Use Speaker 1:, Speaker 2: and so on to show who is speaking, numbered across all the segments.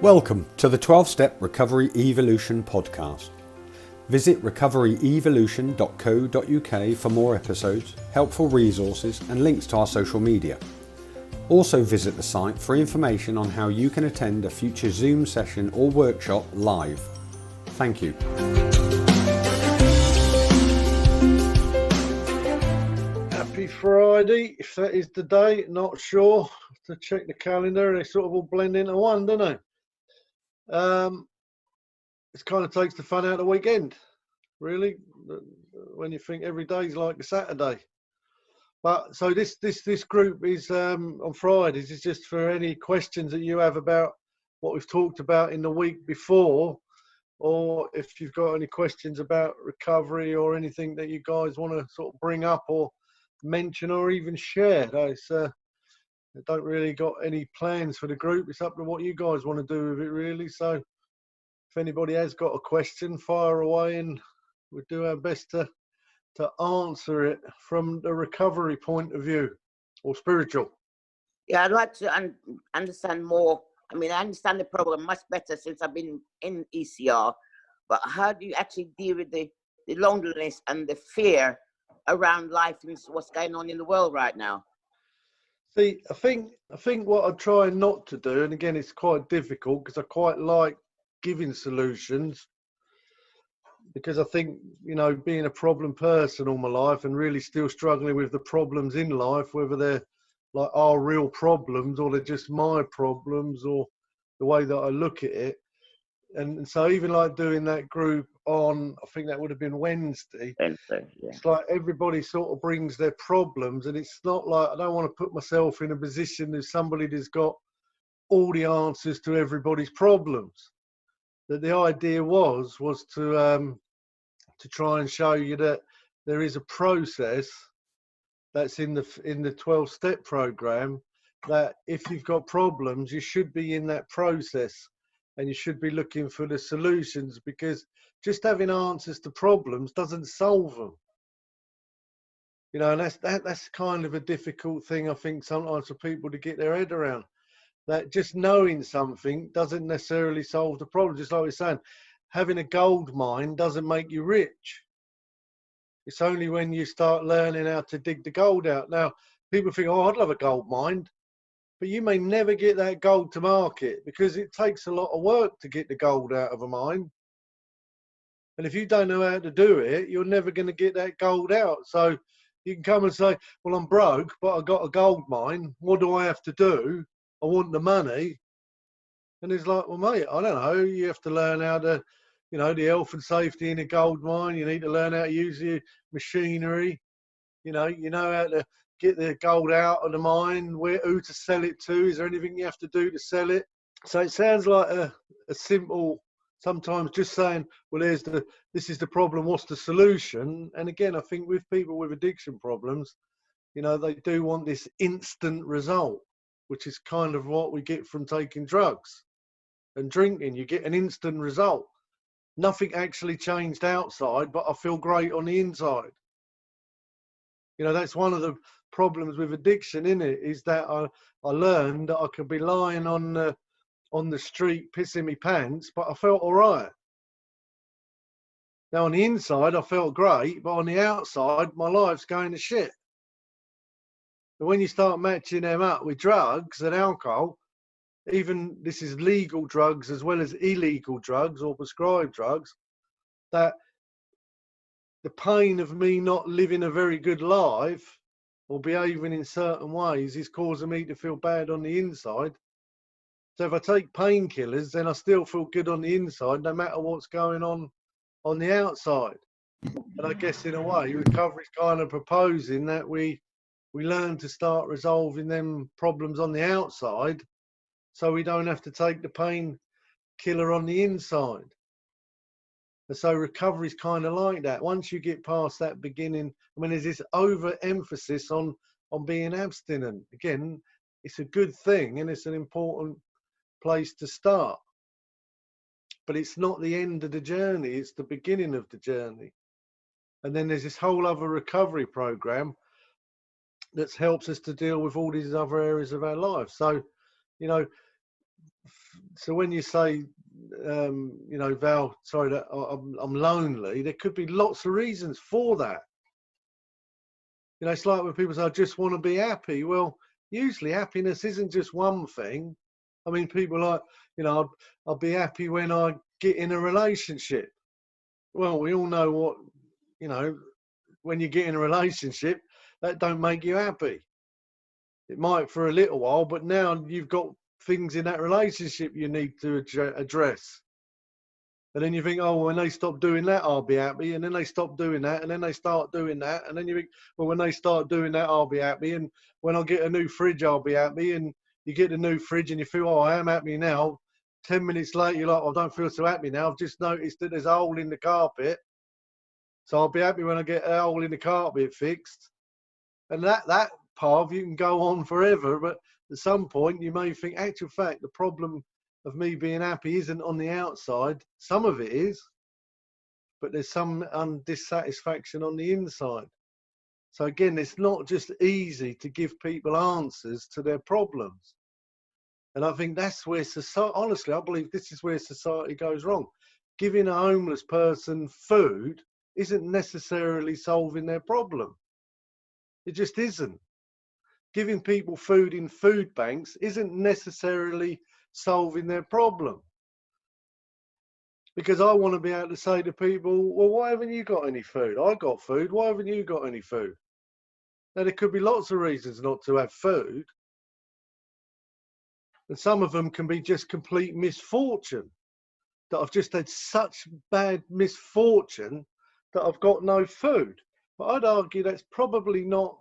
Speaker 1: Welcome to the 12-Step Recovery Evolution podcast. Visit recoveryevolution.co.uk for more episodes, helpful resources and links to our social media. Also visit the site for information on how you can attend a future Zoom session or workshop live. Thank you.
Speaker 2: Happy Friday, if that is the day, not sure. To check the calendar, they sort of all blend into one, don't they? It kind of takes the fun out of the weekend, really, when you think every day's like a Saturday. But so this group is on Fridays. It's just for any questions that you have about what we've talked about in the week before, or if you've got any questions about recovery or anything that you guys want to sort of bring up or mention or even share. I don't really got any plans for the group. It's up to what you guys want to do with it, really. So if anybody has got a question, fire away and we'll do our best to answer it from the recovery point of view or spiritual.
Speaker 3: Yeah, I'd like to understand more. I mean, I understand the problem much better since I've been in ECR, but how do you actually deal with the loneliness and the fear around life and what's going on in the world right now?
Speaker 2: See, I think what I try not to do, and again, it's quite difficult because I quite like giving solutions, because I think, being a problem person all my life and really still struggling with the problems in life, whether they're like are real problems or they're just my problems or the way that I look at it. And so even like doing that group on, I think that would have been Wednesday.
Speaker 3: Yeah.
Speaker 2: It's like everybody sort of brings their problems, and it's not like I don't want to put myself in a position as somebody that's got all the answers to everybody's problems. That the idea was to try and show you that there is a process that's in the 12-step program, that if you've got problems, you should be in that process and you should be looking for the solutions, because just having answers to problems doesn't solve them. And that's kind of a difficult thing, I think, sometimes for people to get their head around. That just knowing something doesn't necessarily solve the problem. Just like we're saying, having a gold mine doesn't make you rich. It's only when you start learning how to dig the gold out. Now, people think, oh, I'd love a gold mine. But you may never get that gold to market because it takes a lot of work to get the gold out of a mine. And if you don't know how to do it, you're never going to get that gold out. So you can come and say, well, I'm broke, but I got a gold mine. What do I have to do? I want the money. And it's like, well, mate, I don't know. You have to learn how to, the health and safety in a gold mine. You need to learn how to use your machinery. You know how to get the gold out of the mine, who to sell it to. Is there anything you have to do to sell it? So it sounds like a simple, sometimes just saying, well, this is the problem, what's the solution? And again, I think with people with addiction problems, they do want this instant result, which is kind of what we get from taking drugs and drinking. You get an instant result. Nothing actually changed outside, but I feel great on the inside. That's one of the problems with addiction, isn't it? Is that I learned that I could be lying on the street pissing me pants, but I felt all right. Now on the inside, I felt great, but on the outside, my life's going to shit. But when you start matching them up with drugs and alcohol, even this is legal drugs as well as illegal drugs or prescribed drugs, that the pain of me not living a very good life or behaving in certain ways is causing me to feel bad on the inside. So if I take painkillers, then I still feel good on the inside, no matter what's going on the outside. And I guess in a way, recovery's kind of proposing that we learn to start resolving them problems on the outside, so we don't have to take the painkiller on the inside. And so recovery is kind of like that. Once you get past that beginning, there's this overemphasis on being abstinent. Again, it's a good thing and it's an important place to start. But it's not the end of the journey, it's the beginning of the journey. And then there's this whole other recovery program that helps us to deal with all these other areas of our life. So, So when you say, you know, Val, sorry, that I'm lonely, there could be lots of reasons for that. You know, it's like when people say, I just want to be happy. Well, usually happiness isn't just one thing. I mean, people like, you know, I'll be happy when I get in a relationship. Well, we all know what, you know, when you get in a relationship, that don't make you happy. It might for a little while, but now you've got things in that relationship you need to address. And then you think, oh, when they stop doing that, I'll be happy. And then they stop doing that, and then they start doing that. And then you think, well, when they start doing that, I'll be happy. And when I get a new fridge, I'll be happy. And you get the new fridge and you feel, oh, I am happy now. 10 minutes later, you're like, oh, I don't feel so happy now. I've just noticed that there's a hole in the carpet. So I'll be happy when I get a hole in the carpet fixed. And that path, you can go on forever. But at some point, you may think, actual fact, the problem of me being happy isn't on the outside. Some of it is, but there's some dissatisfaction on the inside. So again, it's not just easy to give people answers to their problems. And I think that's where society, honestly, I believe this is where society goes wrong. Giving a homeless person food isn't necessarily solving their problem. It just isn't. Giving people food in food banks isn't necessarily solving their problem. Because I want to be able to say to people, well, why haven't you got any food? I got food. Why haven't you got any food? Now, there could be lots of reasons not to have food. And some of them can be just complete misfortune. That I've just had such bad misfortune that I've got no food. But I'd argue that's probably not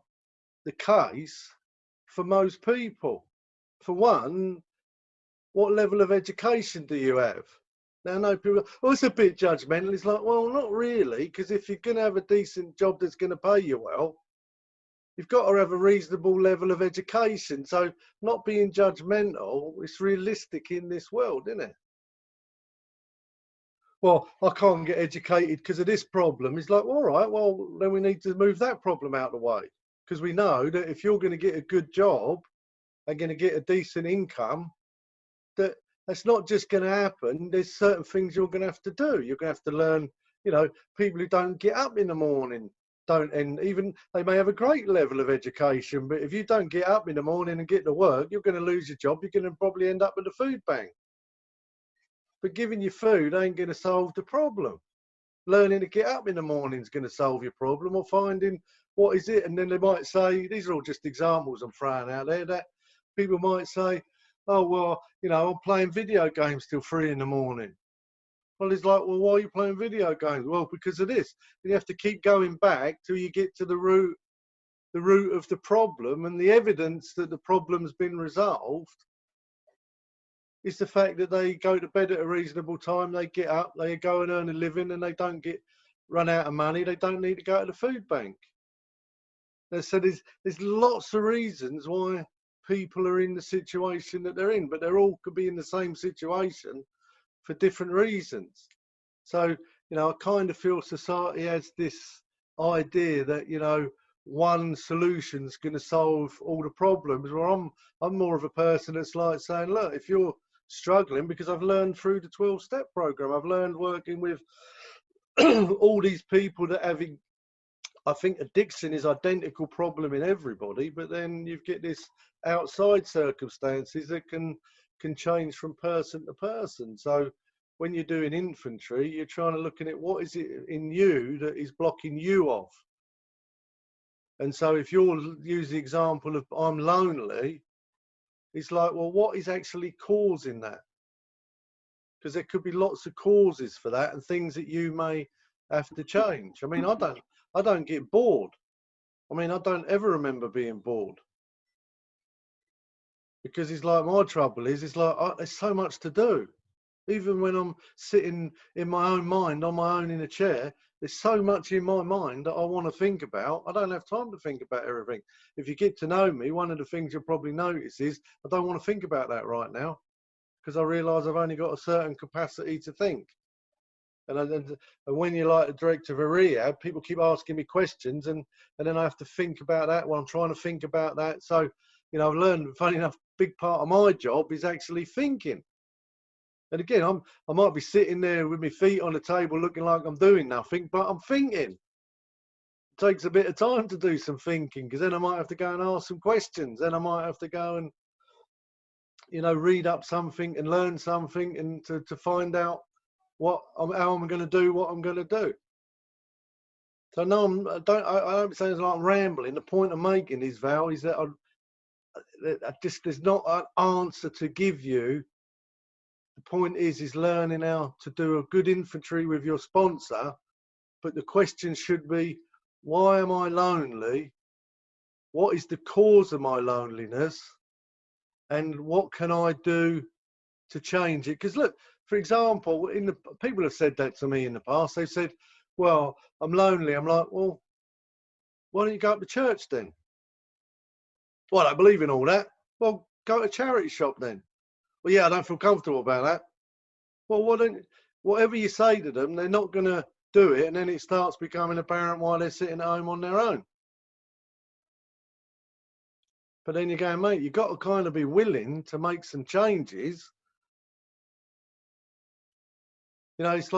Speaker 2: the case for most people. For one, what level of education do you have? Now, I know people, oh, it's a bit judgmental. It's like, well, not really, because if you're going to have a decent job that's going to pay you well, you've got to have a reasonable level of education. So not being judgmental, it's realistic in this world, isn't it? Well, I can't get educated because of this problem. It's like, all right, well, then we need to move that problem out of the way. Because we know that if you're going to get a good job and going to get a decent income, that's not just going to happen. There's certain things you're going to have to do. You're going to have to learn, you know, people who don't get up in the morning don't, and even they may have a great level of education, but if you don't get up in the morning and get to work, you're going to lose your job. You're going to probably end up at the food bank. But giving you food ain't going to solve the problem. Learning to get up in the morning is going to solve your problem, or finding what is it. And then they might say, these are all just examples I'm throwing out there, that people might say, oh, well, you know, I'm playing video games till 3 in the morning. Well, it's like, well, why are you playing video games? Well, because of this. And you have to keep going back till you get to the root of the problem, and the evidence that the problem's been resolved is the fact that they go to bed at a reasonable time, they get up, they go and earn a living, and they don't get run out of money. They don't need to go to the food bank. So there's lots of reasons why people are in the situation that they're in, but they're all could be in the same situation for different reasons. So, you know, I kind of feel society has this idea that, you know, one solution's going to solve all the problems, where I'm more of a person that's like saying, look, if you're struggling, because I've learned through the 12-step program, I've learned working with all these people that have, I think addiction is identical problem in everybody, but then you get this outside circumstances that can change from person to person. So when you're doing infantry, you're trying to look at what is it in you that is blocking you off. And so if you'll use the example of I'm lonely, it's like, well, what is actually causing that? Because there could be lots of causes for that and things that you may have to change. I mean, I don't get bored. I mean, I don't ever remember being bored. Because it's like, my trouble is, it's like, there's so much to do. Even when I'm sitting in my own mind, on my own in a chair, there's so much in my mind that I want to think about. I don't have time to think about everything. If you get to know me, one of the things you'll probably notice is I don't want to think about that right now, because I realise I've only got a certain capacity to think. And when you're like a director of a rehab, people keep asking me questions, and then I have to think about that while I'm trying to think about that. So, you know, I've learned, funny enough, big part of my job is actually thinking. And again, I might be sitting there with my feet on the table looking like I'm doing nothing, but I'm thinking. It takes a bit of time to do some thinking, because then I might have to go and ask some questions. Then I might have to go and, you know, read up something and learn something, and to find out how I'm going to do what I'm going to do. So no, I don't say it's like I'm rambling. The point I'm making is, Val, is that there's not an answer to give you. The point is learning how to do a good infantry with your sponsor. But the question should be, why am I lonely? What is the cause of my loneliness? And what can I do to change it? Because look, for example, people have said that to me in the past. They've said, well, I'm lonely. I'm like, well, why don't you go up to church then? Well, I don't believe in all that. Well, go to a charity shop then. Well, yeah, I don't feel comfortable about that. Well, whatever you say to them, they're not going to do it, and then it starts becoming apparent why they're sitting at home on their own. But then you're going, mate, you've got to kind of be willing to make some changes. You know, it's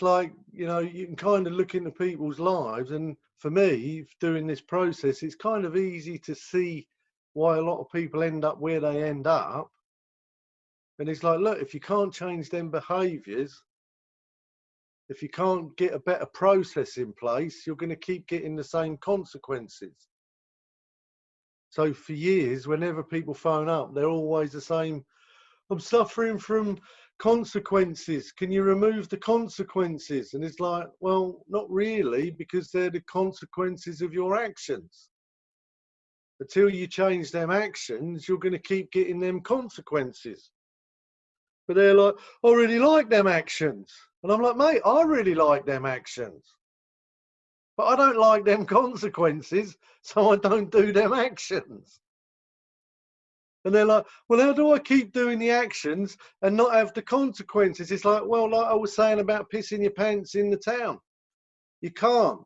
Speaker 2: like, you know, you can kind of look into people's lives. And for me, doing this process, it's kind of easy to see why a lot of people end up where they end up. And it's like, look, if you can't change them behaviours, if you can't get a better process in place, you're going to keep getting the same consequences. So for years, whenever people phone up, they're always the same. I'm suffering from consequences. Can you remove the consequences? And it's like, well, not really, because they're the consequences of your actions. Until you change them actions, you're going to keep getting them consequences. But they're like, I really like them actions. And I'm like, mate, I really like them actions. But I don't like them consequences, so I don't do them actions. And they're like, well, how do I keep doing the actions and not have the consequences? It's like, well, like I was saying about pissing your pants in the town. You can't.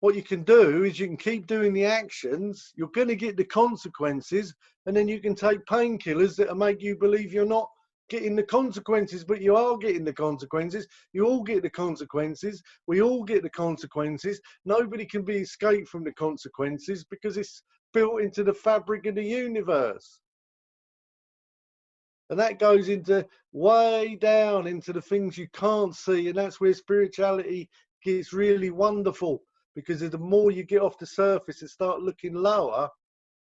Speaker 2: What you can do is you can keep doing the actions, you're going to get the consequences, and then you can take painkillers that'll make you believe you're not getting the consequences, but you are getting the consequences. You all get the consequences. We all get the consequences. Nobody can be escaped from the consequences because it's built into the fabric of the universe. And that goes into way down into the things you can't see. And that's where spirituality gets really wonderful, because the more you get off the surface and start looking lower,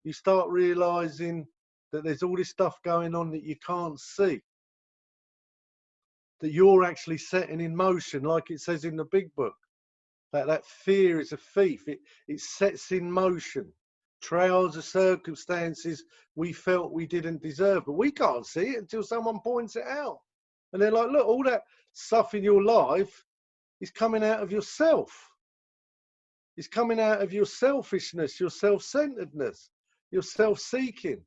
Speaker 2: you start realizing that there's all this stuff going on that you can't see, that you're actually setting in motion, like it says in the big book. That fear is a thief. It sets in motion trials of circumstances we felt we didn't deserve, but we can't see it until someone points it out. And they're like, look, all that stuff in your life is coming out of yourself. It's coming out of your selfishness, your self-centeredness, your self-seeking.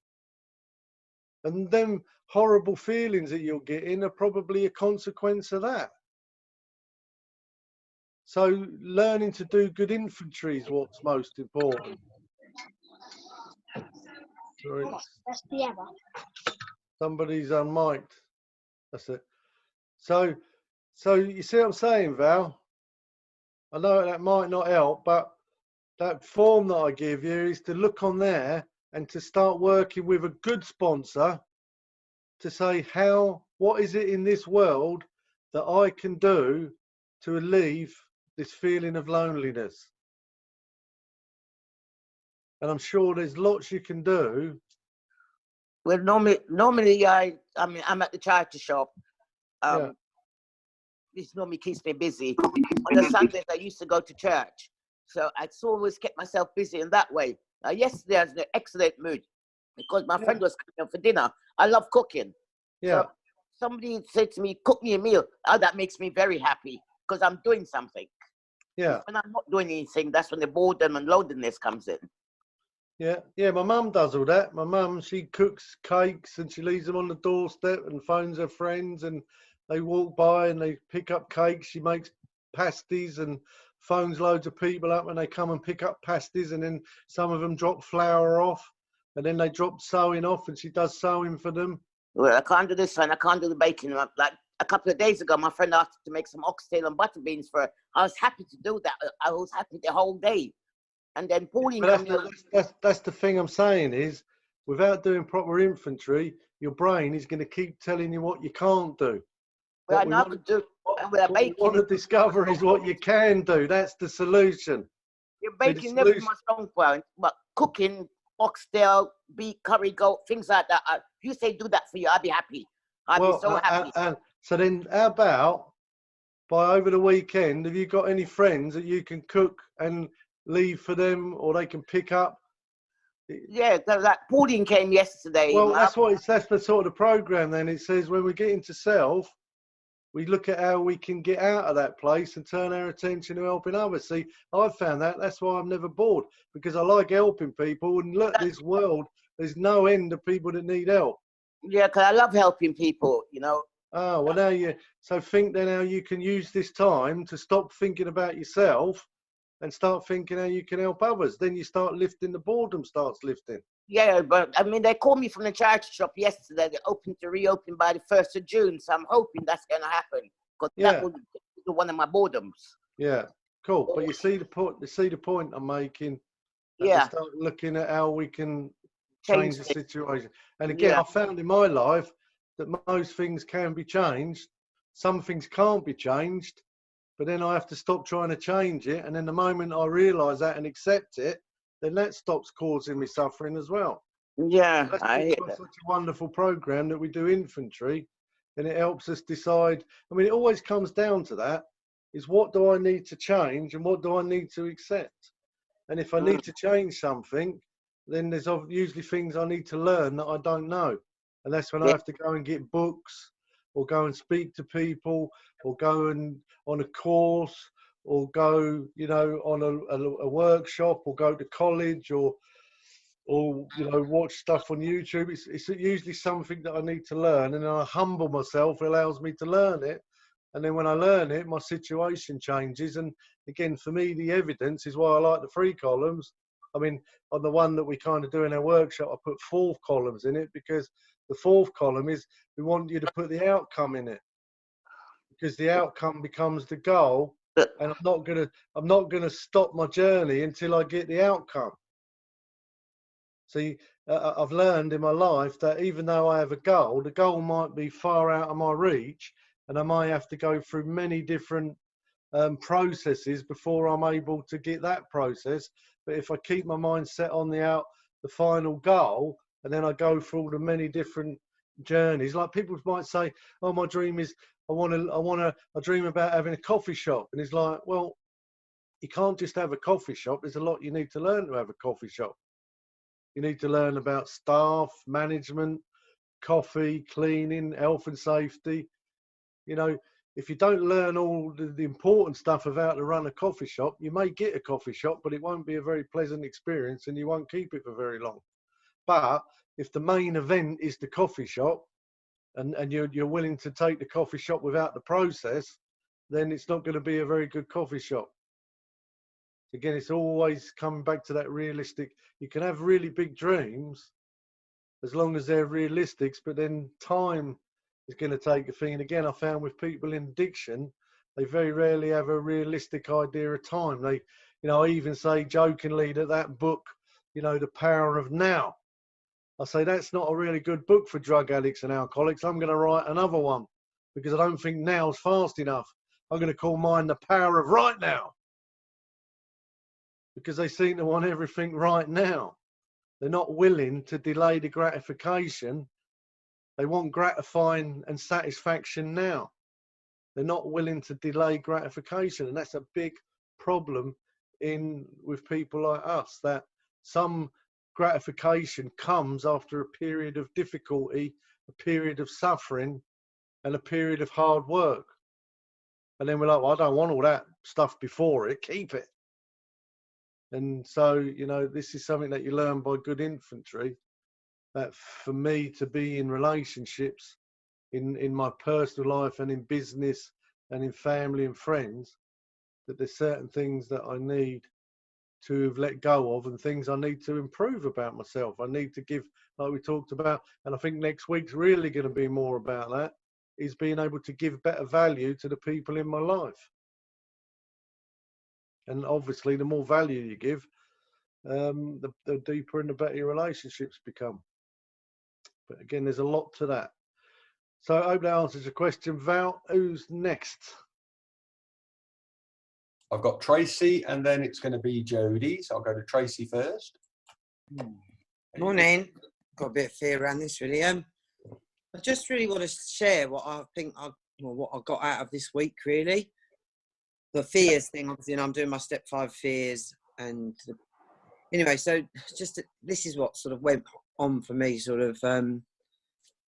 Speaker 2: And them horrible feelings that you're getting are probably a consequence of that. So learning to do good infantry is what's most important. Sorry.
Speaker 4: That's the other.
Speaker 2: Somebody's unmiked. That's it. So you see what I'm saying, Val? I know that might not help, but that form that I give you is to look on there and to start working with a good sponsor to say, what is it in this world that I can do to relieve this feeling of loneliness? And I'm sure there's lots you can do.
Speaker 3: Well, normally I'm at the charity shop.
Speaker 2: Yeah.
Speaker 3: This normally keeps me busy. On the Sundays, I used to go to church. So I always kept myself busy in that way. Yesterday, I was in an excellent mood because my friend was coming for dinner. I love cooking.
Speaker 2: Yeah.
Speaker 3: So somebody said to me, cook me a meal. Oh, that makes me very happy because I'm doing something.
Speaker 2: Yeah.
Speaker 3: When I'm not doing anything, that's when the boredom and loneliness comes in.
Speaker 2: Yeah, my mum does all that. My mum, she cooks cakes and she leaves them on the doorstep and phones her friends and they walk by and they pick up cakes. She makes pasties and phones loads of people up and they come and pick up pasties, and then some of them drop flour off and then they drop sewing off and she does sewing for them.
Speaker 3: Well, I can't do this one. I can't do the bacon. Like a couple of days ago, my friend asked to make some oxtail and butter beans for her. I was happy to do that. I was happy the whole day. And then Pauline
Speaker 2: But
Speaker 3: came.
Speaker 2: that's the thing I'm saying is, without doing proper infantry, your brain is going to keep telling you what you can't do.
Speaker 3: Well, I
Speaker 2: What we
Speaker 3: know I
Speaker 2: want,
Speaker 3: could do with a
Speaker 2: what we want to
Speaker 3: bacon.
Speaker 2: discover is what you can do. That's the solution.
Speaker 3: Your
Speaker 2: See, the
Speaker 3: bacon never
Speaker 2: solution.
Speaker 3: my strong point, but cooking, oxtail, beef, curry, goat, things like that. If you say do that for you, I'll be happy. I'll be so happy.
Speaker 2: And so then, how about by over the weekend, have you got any friends that you can cook and leave for them, or they can pick up?
Speaker 3: Yeah, that Pauline came yesterday.
Speaker 2: Well, that's the sort of program. Then it says when we get into self, we look at how we can get out of that place and turn our attention to helping others. See, I've found that's why I'm never bored, because I like helping people. And look, this world, there's no end of people that need help.
Speaker 3: Yeah, because I love helping people, you know.
Speaker 2: Oh, well, so think then how you can use this time to stop thinking about yourself and start thinking how you can help others. Then you start lifting, the boredom starts lifting.
Speaker 3: Yeah, but I mean, they called me from the charity shop yesterday. They're to reopen by the 1st of June. So I'm hoping that's going to happen, because that will be one of my boredoms.
Speaker 2: Yeah, cool. But you see the point I'm making? That
Speaker 3: Yeah.
Speaker 2: we start looking at how we can change the situation. And again, I found in my life that most things can be changed. Some things can't be changed, but then I have to stop trying to change it. And then the moment I realise that and accept it, then that stops causing me suffering as well.
Speaker 3: Yeah,
Speaker 2: That's such a wonderful program that we do infantry, and it helps us decide. I mean, it always comes down to that: is what do I need to change and what do I need to accept? And if I need to change something, then there's usually things I need to learn that I don't know, and that's when I have to go and get books, or go and speak to people, or go and on a course, or go, on a workshop, or go to college, or watch stuff on YouTube. It's usually something that I need to learn, and then I humble myself. It allows me to learn it, and then when I learn it, my situation changes. And again, for me, the evidence is why I like the 3 columns. I mean, on the one that we kind of do in our workshop, I put 4 columns in it, because the 4th column is we want you to put the outcome in it, because the outcome becomes the goal. And I'm not gonna stop my journey until I get the outcome. See, I've learned in my life that even though I have a goal, the goal might be far out of my reach, and I might have to go through many different processes before I'm able to get that process. But if I keep my mind set on the final goal, and then I go through all the many different journeys, like people might say, "Oh, my dream is I dream about having a coffee shop," and it's like, well, you can't just have a coffee shop. There's a lot you need to learn to have a coffee shop. You need to learn about staff, management, coffee, cleaning, health and safety. If you don't learn all the important stuff about to run a coffee shop, you may get a coffee shop, but it won't be a very pleasant experience, and you won't keep it for very long. But if the main event is the coffee shop, and you're willing to take the coffee shop without the process, then it's not going to be a very good coffee shop. Again, it's always coming back to that realistic. You can have really big dreams as long as they're realistic, but then time is going to take a thing. And again, I found with people in addiction, they very rarely have a realistic idea of time. I even say jokingly that book, The Power of Now. I say that's not a really good book for drug addicts and alcoholics. I'm going to write another one, because I don't think now's fast enough. I'm going to call mine The Power of Right Now, because they seem to want everything right now. They're not willing to delay the gratification. They want gratifying and satisfaction now. They're not willing to delay gratification. And that's a big problem with people like us, that some gratification comes after a period of difficulty, a period of suffering, and a period of hard work. And then we're like, well, I don't want all that stuff before it, keep it. And so, this is something that you learn by good infantry, that for me to be in relationships, in my personal life and in business and in family and friends, that there's certain things that I need to have let go of, and things I need to improve about myself. I need to give, like we talked about, and I think next week's really going to be more about that, is being able to give better value to the people in my life. And obviously, the more value you give, the deeper and the better your relationships become. But again, there's a lot to that. So I hope that answers your question. Val, who's next?
Speaker 1: I've got Tracy, and then it's going to be Jodie. So I'll go to Tracy first.
Speaker 4: Morning. Got a bit of fear around this, really. I just really want to share what I think what I got out of this week, really. The fears thing, obviously, and I'm doing my step 5 fears. And anyway, so just this is what sort of went on for me. Sort of, I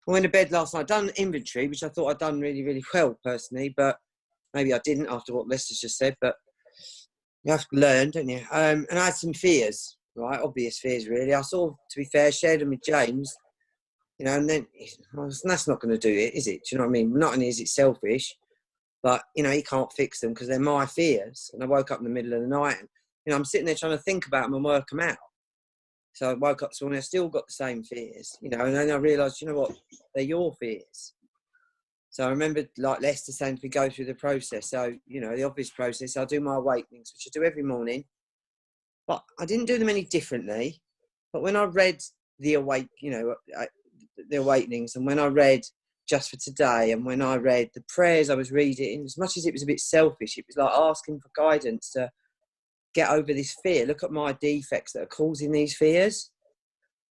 Speaker 4: went to bed last night. I'd done inventory, which I thought I'd done really, really well personally, but maybe I didn't after what Lester's just said. But you have to learn, don't you? And I had some fears, right? Obvious fears, really. I sort of, to be fair, shared them with James, you know, and then that's not going to do it, is it? Do you know what I mean? Not only is it selfish, but, you know, he can't fix them because they're my fears. And I woke up in the middle of the night and, you know, I'm sitting there trying to think about them and work them out. So I woke up this morning, I still got the same fears, you know, and then I realised, you know what, they're your fears. So I remember, like Lester saying, to go through the process. So, you know, the obvious process, I do my awakenings, which I do every morning. But I didn't do them any differently. But when I read the awakenings, and when I read Just for Today, and when I read the prayers I was reading, as much as it was a bit selfish, it was like asking for guidance to get over this fear. Look at my defects that are causing these fears.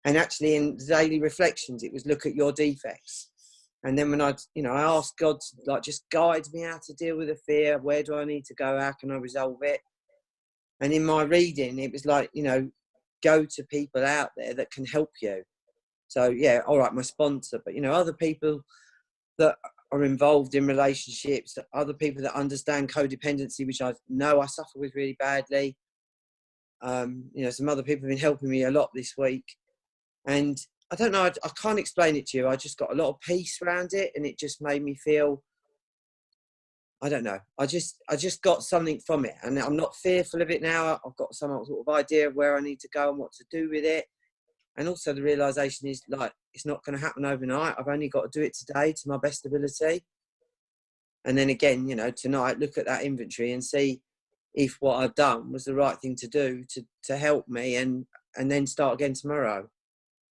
Speaker 4: And actually in the daily reflections, it was look at your defects. And then when I asked God to, like, just guide me how to deal with the fear. Where do I need to go? How can I resolve it? And in my reading, it was like, you know, go to people out there that can help you. So, yeah, all right, my sponsor, but, you know, other people that are involved in relationships, other people that understand codependency, which I know I suffer with really badly. You know, some other people have been helping me a lot this week. And I don't know, I can't explain it to you. I just got a lot of peace around it, and it just made me feel, I don't know, I just got something from it, and I'm not fearful of it now. I've got some sort of idea of where I need to go and what to do with it. And also the realisation is, like, it's not going to happen overnight. I've only got to do it today to my best ability. And then again, you know, tonight, look at that inventory and see if what I've done was the right thing to do to help me, and then start again tomorrow.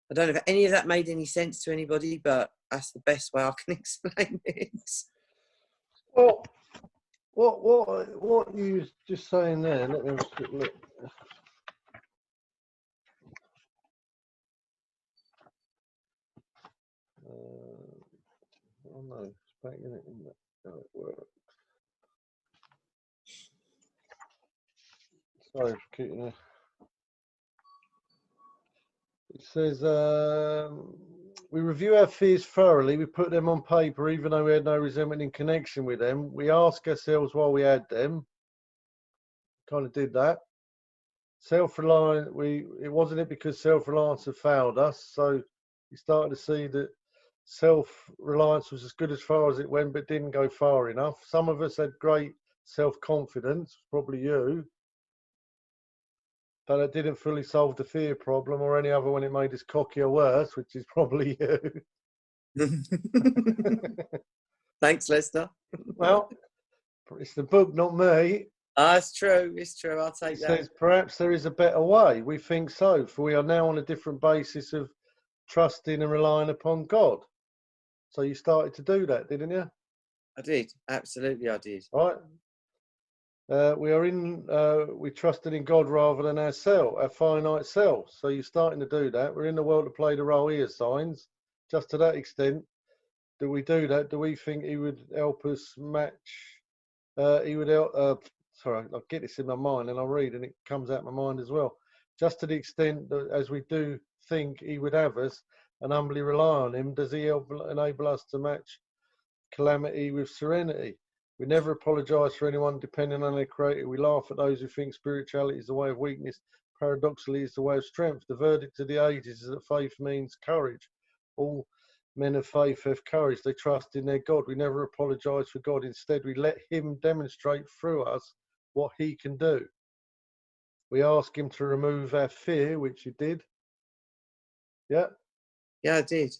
Speaker 4: I don't know if any of that made any sense to anybody, but that's the best way I can explain it.
Speaker 2: Well, what you was just saying there, let me have a quick look. Oh no, it's back in it. How it works. Sorry for keeping it. It says, we review our fears thoroughly. We put them on paper, even though we had no resentment in connection with them. We ask ourselves why we had them. Kind of did that. Self-reliant, it wasn't it because self-reliance had failed us. So we started to see that self-reliance was as good as far as it went, but didn't go far enough. Some of us had great self-confidence, probably you, but it didn't fully solve the fear problem or any other one. It made us cocky or worse, which is probably you.
Speaker 4: Thanks, Lester.
Speaker 2: Well, it's the book, not me.
Speaker 4: It's true. It's true. I'll take that.
Speaker 2: It says, perhaps there is a better way. We think so, for we are now on a different basis of trusting and relying upon God. So you started to do that, didn't you?
Speaker 4: I did. Absolutely, I did.
Speaker 2: Right. We trusted in God rather than ourselves, our finite self. So you're starting to do that. We're in the world to play the role he assigns. Just to that extent, do we do that? Do we think he would help us match? He would help. Sorry, I'll get this in my mind and I'll read, and it comes out my mind as well. Just to the extent that, as we do think he would have us and humbly rely on him, does he help enable us to match calamity with serenity? We never apologise for anyone depending on their creator. We laugh at those who think spirituality is the way of weakness. Paradoxically, it's the way of strength. The verdict of the ages is that faith means courage. All men of faith have courage. They trust in their God. We never apologise for God. Instead, we let him demonstrate through us what he can do. We ask him to remove our fear, which you did. Yeah.
Speaker 4: Yeah, I did.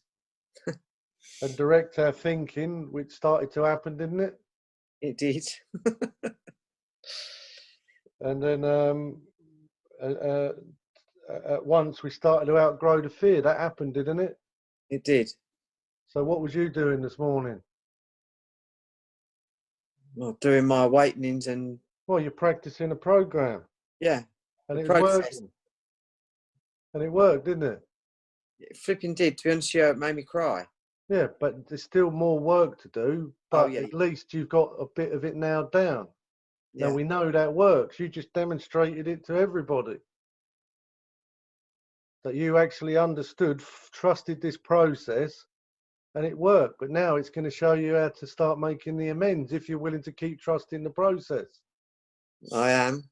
Speaker 2: And direct our thinking, which started to happen, didn't it?
Speaker 4: It did.
Speaker 2: And then at once we started to outgrow the fear. That happened, didn't it?
Speaker 4: It did.
Speaker 2: So what was you doing this morning?
Speaker 4: Well, doing my awakenings and
Speaker 2: Well, you're practicing a program.
Speaker 4: yeah,
Speaker 2: And
Speaker 4: the
Speaker 2: it was
Speaker 4: process.
Speaker 2: working. And it worked, didn't it?
Speaker 4: It flipping did. To be honest, it made me cry.
Speaker 2: Yeah, but there's still more work to do. But
Speaker 4: yeah.
Speaker 2: at least you've got a bit of it now down.
Speaker 4: Yeah.
Speaker 2: Now we know that works. You just demonstrated it to everybody. That you actually understood, trusted this process, and it worked. But now it's going to show you how to start making the amends if you're willing to keep trusting the process.
Speaker 4: I am.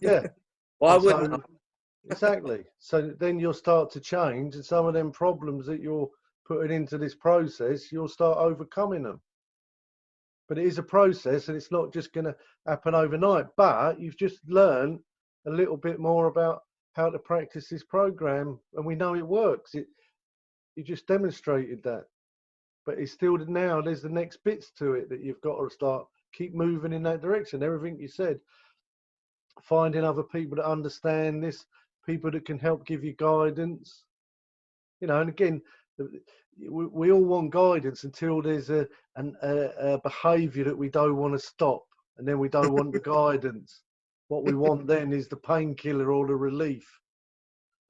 Speaker 2: Yeah.
Speaker 4: Well, I
Speaker 2: And
Speaker 4: wouldn't.
Speaker 2: so, exactly. So then you'll start to change, and some of them problems that you're putting into this process, you'll start overcoming them. But it is a process, and it's not just going to happen overnight. But you've just learned a little bit more about how to practice this program, and we know it works. You just demonstrated that. But it's still now there's the next bits to it that you've got to start keep moving in that direction. Everything you said, finding other people that understand this, people that can help give you guidance. You know, and again, we all want guidance until there's a behaviour that we don't want to stop, and then we don't want the guidance. What we want then is the painkiller or the relief.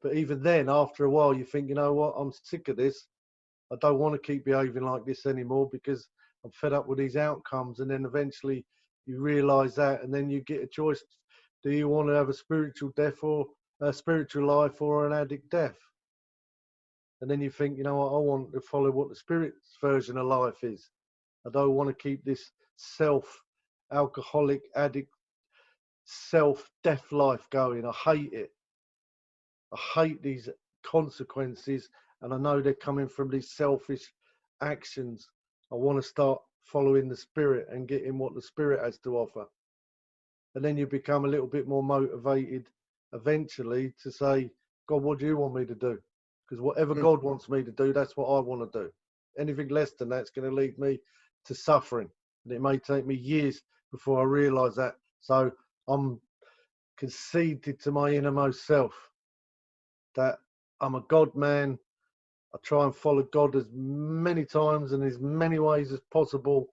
Speaker 2: But even then, after a while, you think, you know what, I'm sick of this. I don't want to keep behaving like this anymore because I'm fed up with these outcomes. And then eventually you realise that, and then you get a choice. Do you want to have a spiritual death or a spiritual life or an addict death? And then you think, you know what, I want to follow what the spirit's version of life is. I don't want to keep this self-alcoholic addict, self-death life going. I hate it. I hate these consequences, and I know they're coming from these selfish actions. I want to start following the spirit and getting what the spirit has to offer. And then you become a little bit more motivated eventually to say, God, what do you want me to do? Because whatever God wants me to do, that's what I want to do. Anything less than that's going to lead me to suffering. And it may take me years before I realise that. So I'm conceded to my innermost self that I'm a God man. I try and follow God as many times and as many ways as possible.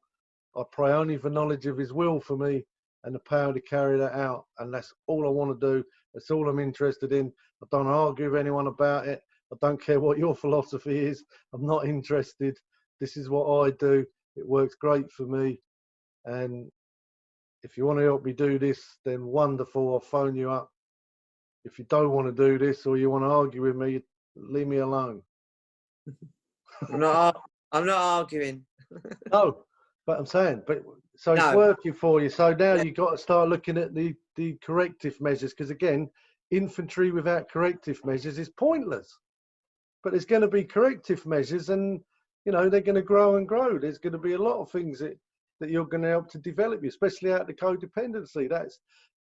Speaker 2: I pray only for knowledge of his will for me and the power to carry that out. And that's all I want to do. That's all I'm interested in. I don't argue with anyone about it. I don't care what your philosophy is. I'm not interested. This is what I do. It works great for me. And if you want to help me do this, then wonderful. I'll phone you up. If you don't want to do this or you want to argue with me, leave me alone.
Speaker 4: I'm not arguing.
Speaker 2: No, but I'm saying, so it's
Speaker 4: No.
Speaker 2: working for you. So now you've got to start looking at the corrective measures, because again, infantry without corrective measures is pointless. But there's going to be corrective measures, and you know they're going to grow and grow. There's going to be a lot of things that you're going to help to develop you, especially out of the codependency.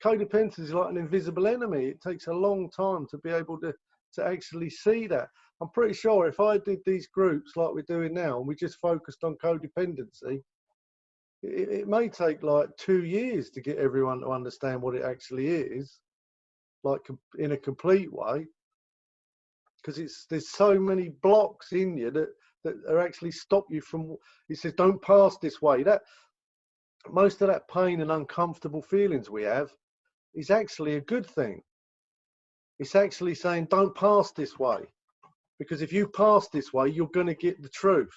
Speaker 2: Codependency is like an invisible enemy. It takes a long time to be able to actually see that. I'm pretty sure if I did these groups like we're doing now and we just focused on codependency, it may take like 2 years to get everyone to understand what it actually is, like in a complete way, because there's so many blocks in you that are actually stop you from. It says don't pass this way. That most of that pain and uncomfortable feelings we have is actually a good thing. It's actually saying don't pass this way, because if you pass this way, you're going to get the truth.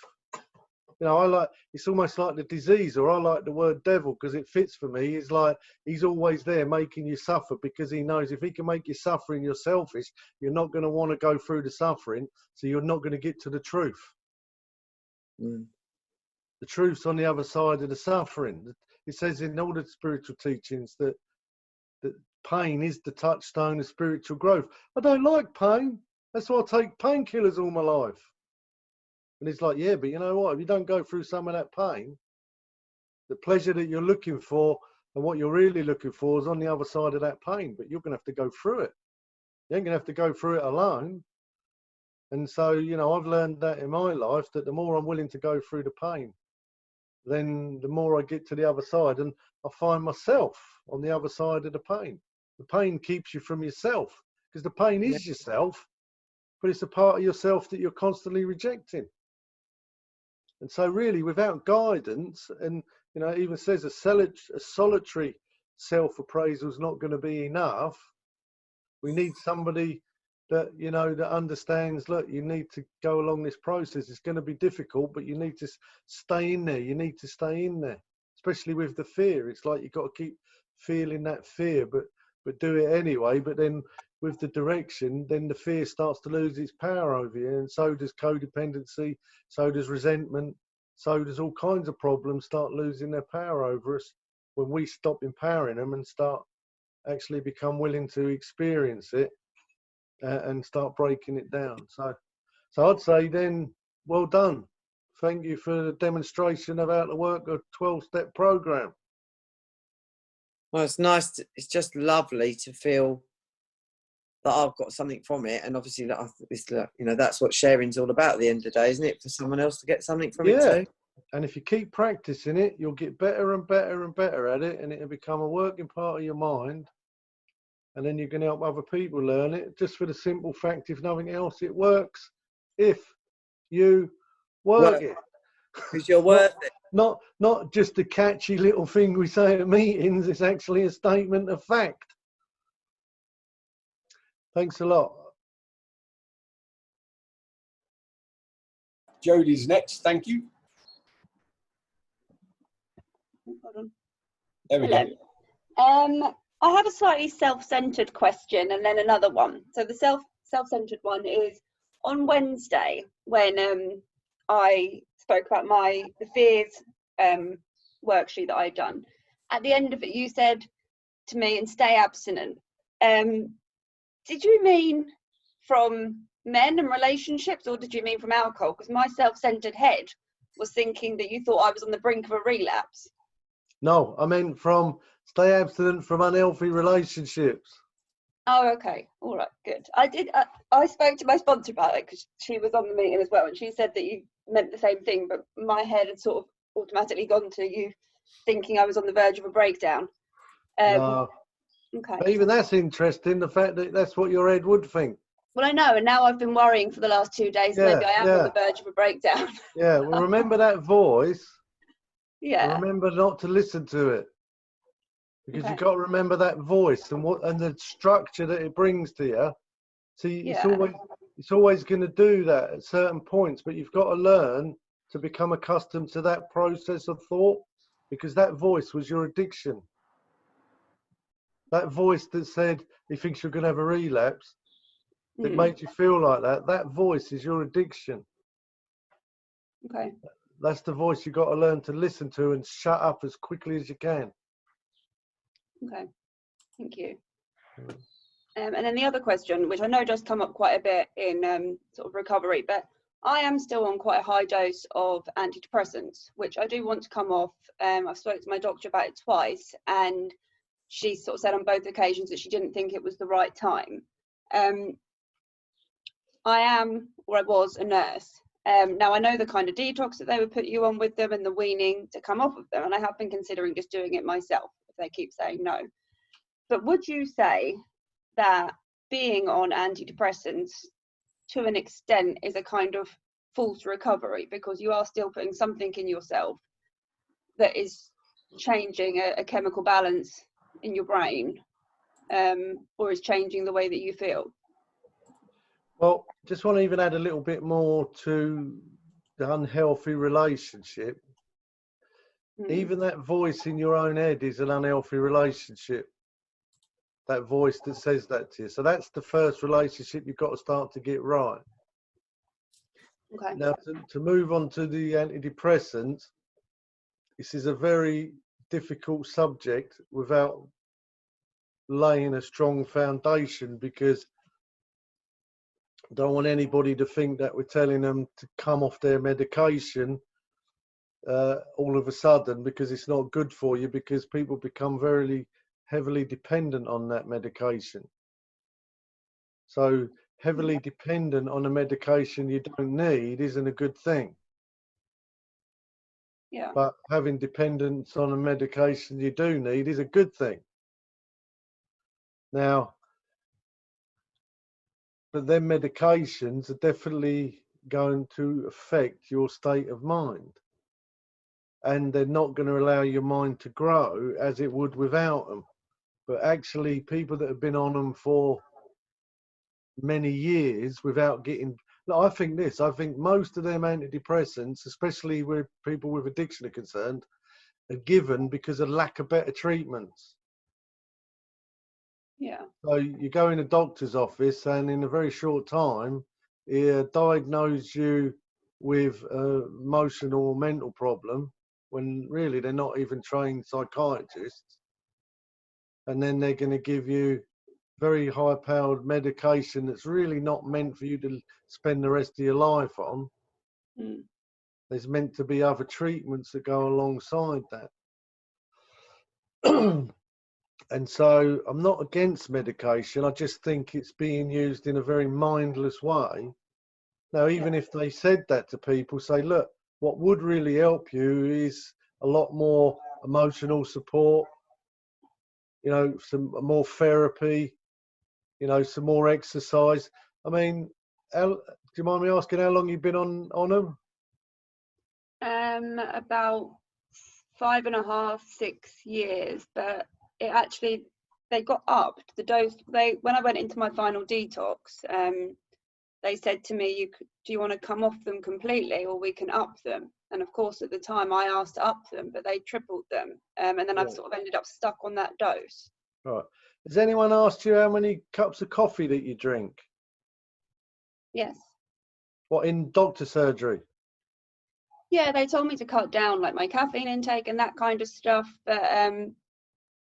Speaker 2: You know, it's almost like the disease, or I like the word devil because it fits for me. It's like he's always there making you suffer, because he knows if he can make you suffer and you're selfish, you're not going to want to go through the suffering, so you're not going to get to the truth. The truth's on the other side of the suffering. It says in all the spiritual teachings that pain is the touchstone of spiritual growth. I don't like pain. That's why I take painkillers all my life. And it's like, yeah, but you know what? If you don't go through some of that pain, the pleasure that you're looking for And what you're really looking for is on the other side of that pain, but you're going to have to go through it. You ain't going to have to go through it alone. And so, you know, I've learned that in my life, that the more I'm willing to go through the pain, then the more I get to the other side, and I find myself on the other side of the pain. The pain keeps you from yourself, because the pain is yourself, but it's a part of yourself that you're constantly rejecting. And so really, without guidance, and, you know, it even says a solitary self-appraisal is not going to be enough. We need somebody that, you know, that understands, look, you need to go along this process. It's going to be difficult, but you need to stay in there. You need to stay in there, especially with the fear. It's like you've got to keep feeling that fear, but do it anyway. But then with the direction, then the fear starts to lose its power over you. And so does codependency, so does resentment, so does all kinds of problems start losing their power over us when we stop empowering them and start actually become willing to experience it and start breaking it down. So I'd say then, well done. Thank you for the demonstration about the work of 12-step program.
Speaker 4: Well, it's nice. It's just lovely to feel that I've got something from it, and obviously that it's, you know, that's what sharing's all about at the end of the day, isn't it? For someone else to get something from it too.
Speaker 2: And if you keep practicing it, you'll get better and better and better at it, and it'll become a working part of your mind. And then you can help other people learn it, just for the simple fact, if nothing else, it works if you work it.
Speaker 4: Because you're worth it.
Speaker 2: Not just a catchy little thing we say at meetings. It's actually a statement of fact. Thanks a lot.
Speaker 1: Jodie's next. Thank you.
Speaker 5: Hold on.
Speaker 1: There we
Speaker 5: go. I have a slightly self-centered question and then another one. So the self-centered one is, on Wednesday, when I spoke about the fears worksheet that I'd done, at the end of it you said to me, and stay abstinent. Did you mean from men and relationships, or did you mean from alcohol? Because my self-centered head was thinking that you thought I was on the brink of a relapse.
Speaker 2: No, I meant from stay abstinent from unhealthy relationships.
Speaker 5: Oh, okay. All right, good. I spoke to my sponsor about it because she was on the meeting as well, and she said that you meant the same thing, but my head had sort of automatically gone to you thinking I was on the verge of a breakdown.
Speaker 2: No.
Speaker 5: Okay.
Speaker 2: But even that's interesting, the fact that that's what your head would think.
Speaker 5: Well, I know, and now I've been worrying for the last 2 days. Maybe I am on the verge of a breakdown.
Speaker 2: Yeah, well, remember that voice.
Speaker 5: Yeah.
Speaker 2: Remember not to listen to it, because you've got to remember that voice and the structure that it brings to you. See, it's always going to do that at certain points, but you've got to learn to become accustomed to that process of thought, because that voice was your addiction. That voice that said he thinks you're going to have a relapse, that made you feel like that. That voice is your addiction.
Speaker 5: Okay.
Speaker 2: That's the voice you've got to learn to listen to and shut up as quickly as you can.
Speaker 5: Okay, thank you. And then the other question, which I know does come up quite a bit in sort of recovery, but I am still on quite a high dose of antidepressants, which I do want to come off. I've spoken to my doctor about it twice, and she sort of said on both occasions that she didn't think it was the right time. I was a nurse. Now I know the kind of detox that they would put you on with them and the weaning to come off of them, and I have been considering just doing it myself if they keep saying no. But would you say that being on antidepressants to an extent is a kind of false recovery, because you are still putting something in yourself that is changing a chemical balance in your brain, or is changing the way that you feel?
Speaker 2: Well, just want to even add a little bit more to the unhealthy relationship. Even that voice in your own head is an unhealthy relationship. That voice that says that to you. So that's the first relationship you've got to start to get right.
Speaker 5: Okay.
Speaker 2: Now, to move on to the antidepressants, this is a very difficult subject without laying a strong foundation, because I don't want anybody to think that we're telling them to come off their medication all of a sudden because it's not good for you, because people become very heavily dependent on that medication. So heavily dependent on a medication you don't need isn't a good thing.
Speaker 5: Yeah.
Speaker 2: But having dependence on a medication you do need is a good thing. Now, but then medications are definitely going to affect your state of mind. And they're not going to allow your mind to grow as it would without them. But actually, people that have been on them for many years without getting, I think most of them antidepressants, especially where people with addiction are concerned, are given because of lack of better treatments.
Speaker 5: Yeah.
Speaker 2: So you go in a doctor's office and in a very short time, he diagnose you with an emotional or mental problem when really they're not even trained psychiatrists. And then they're going to give you very high-powered medication that's really not meant for you to spend the rest of your life on.
Speaker 5: Mm.
Speaker 2: There's meant to be other treatments that go alongside that. And so I'm not against medication. I just think it's being used in a very mindless way. Now, even if they said that to people, say, look, what would really help you is a lot more emotional support, you know, some more therapy, you know, some more exercise. I mean, do you mind me asking how long you've been on them?
Speaker 5: About 5.5, 6 years, but it actually, they got upped the dose. When I went into my final detox, they said to me, do you want to come off them completely, or we can up them? And of course, at the time, I asked to up them, but they tripled them, and then I've sort of ended up stuck on that dose.
Speaker 2: Right. Has anyone asked you how many cups of coffee that you drink?
Speaker 5: Yes.
Speaker 2: What, in doctor surgery?
Speaker 5: Yeah, they told me to cut down like my caffeine intake and that kind of stuff, but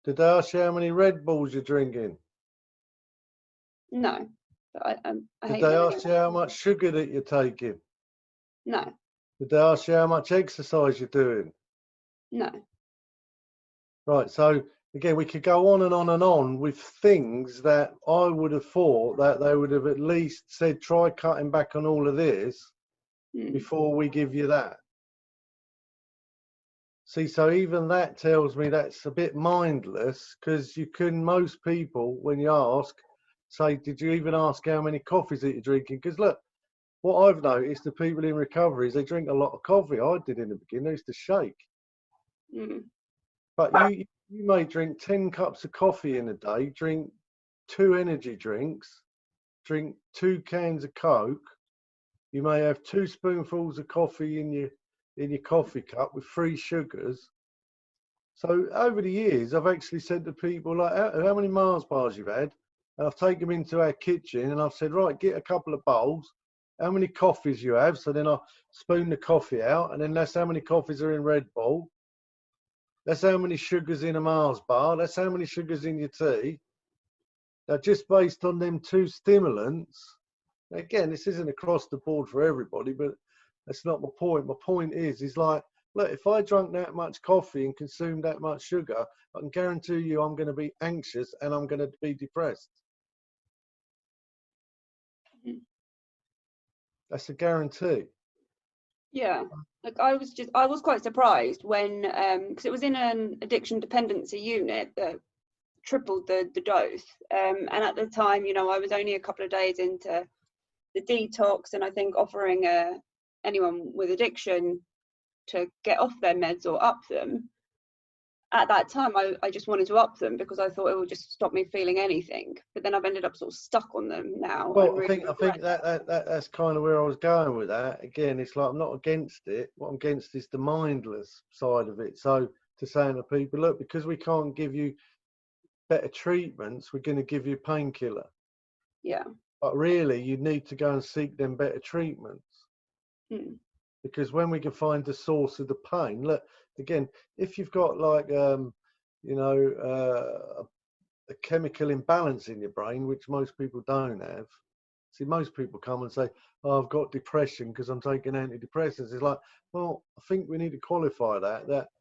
Speaker 2: Did they ask you how many Red Bulls you're drinking?
Speaker 5: no. But I
Speaker 2: Did
Speaker 5: hate
Speaker 2: they
Speaker 5: them
Speaker 2: ask you how much sugar that you're taking?
Speaker 5: No,
Speaker 2: Did they ask you how much exercise you're doing?
Speaker 5: no.
Speaker 2: Right, so again, we could go on and on and on with things that I would have thought that they would have at least said, try cutting back on all of this before we give you that. See, so even that tells me that's a bit mindless, because most people, when you ask, say, did you even ask how many coffees that you're drinking? Because look, what I've noticed, the people in recovery, is they drink a lot of coffee. I did in the beginning, I used to shake. But you may drink 10 cups of coffee in a day, drink 2 energy drinks, drink 2 cans of Coke. You may have 2 spoonfuls of coffee in your coffee cup with 3 sugars. So over the years, I've actually said to people, like, how many Mars bars you've had? And I've taken them into our kitchen and I've said, right, get a couple of bowls. How many coffees you have? So then I spoon the coffee out, and then that's how many coffees are in Red Bull. That's how many sugars in a Mars bar. That's how many sugars in your tea. Now, just based on them 2 stimulants, again, this isn't across the board for everybody, but that's not my point. My point is like, look, if I drank that much coffee and consumed that much sugar, I can guarantee you I'm going to be anxious and I'm going to be depressed. That's a guarantee.
Speaker 5: Yeah, like I was quite surprised when, because it was in an addiction dependency unit that tripled the dose, and at the time, you know, I was only a couple of days into the detox, and I think offering anyone with addiction to get off their meds or up them, at that time I just wanted to up them because I thought it would just stop me feeling anything, but then I've ended up sort of stuck on them now.
Speaker 2: Well, I think that's kind of where I was going with that. Again, it's like, I'm not against it. What I'm against is the mindless side of it. So to saying to people, look, because we can't give you better treatments, we're going to give you painkiller.
Speaker 5: Yeah.
Speaker 2: But really, you need to go and seek them better treatments. Because when we can find the source of the pain, look, again, if you've got like, you know, a chemical imbalance in your brain, which most people don't have, See, most people come and say, oh, I've got depression because I'm taking antidepressants. It's like, well, I think we need to qualify that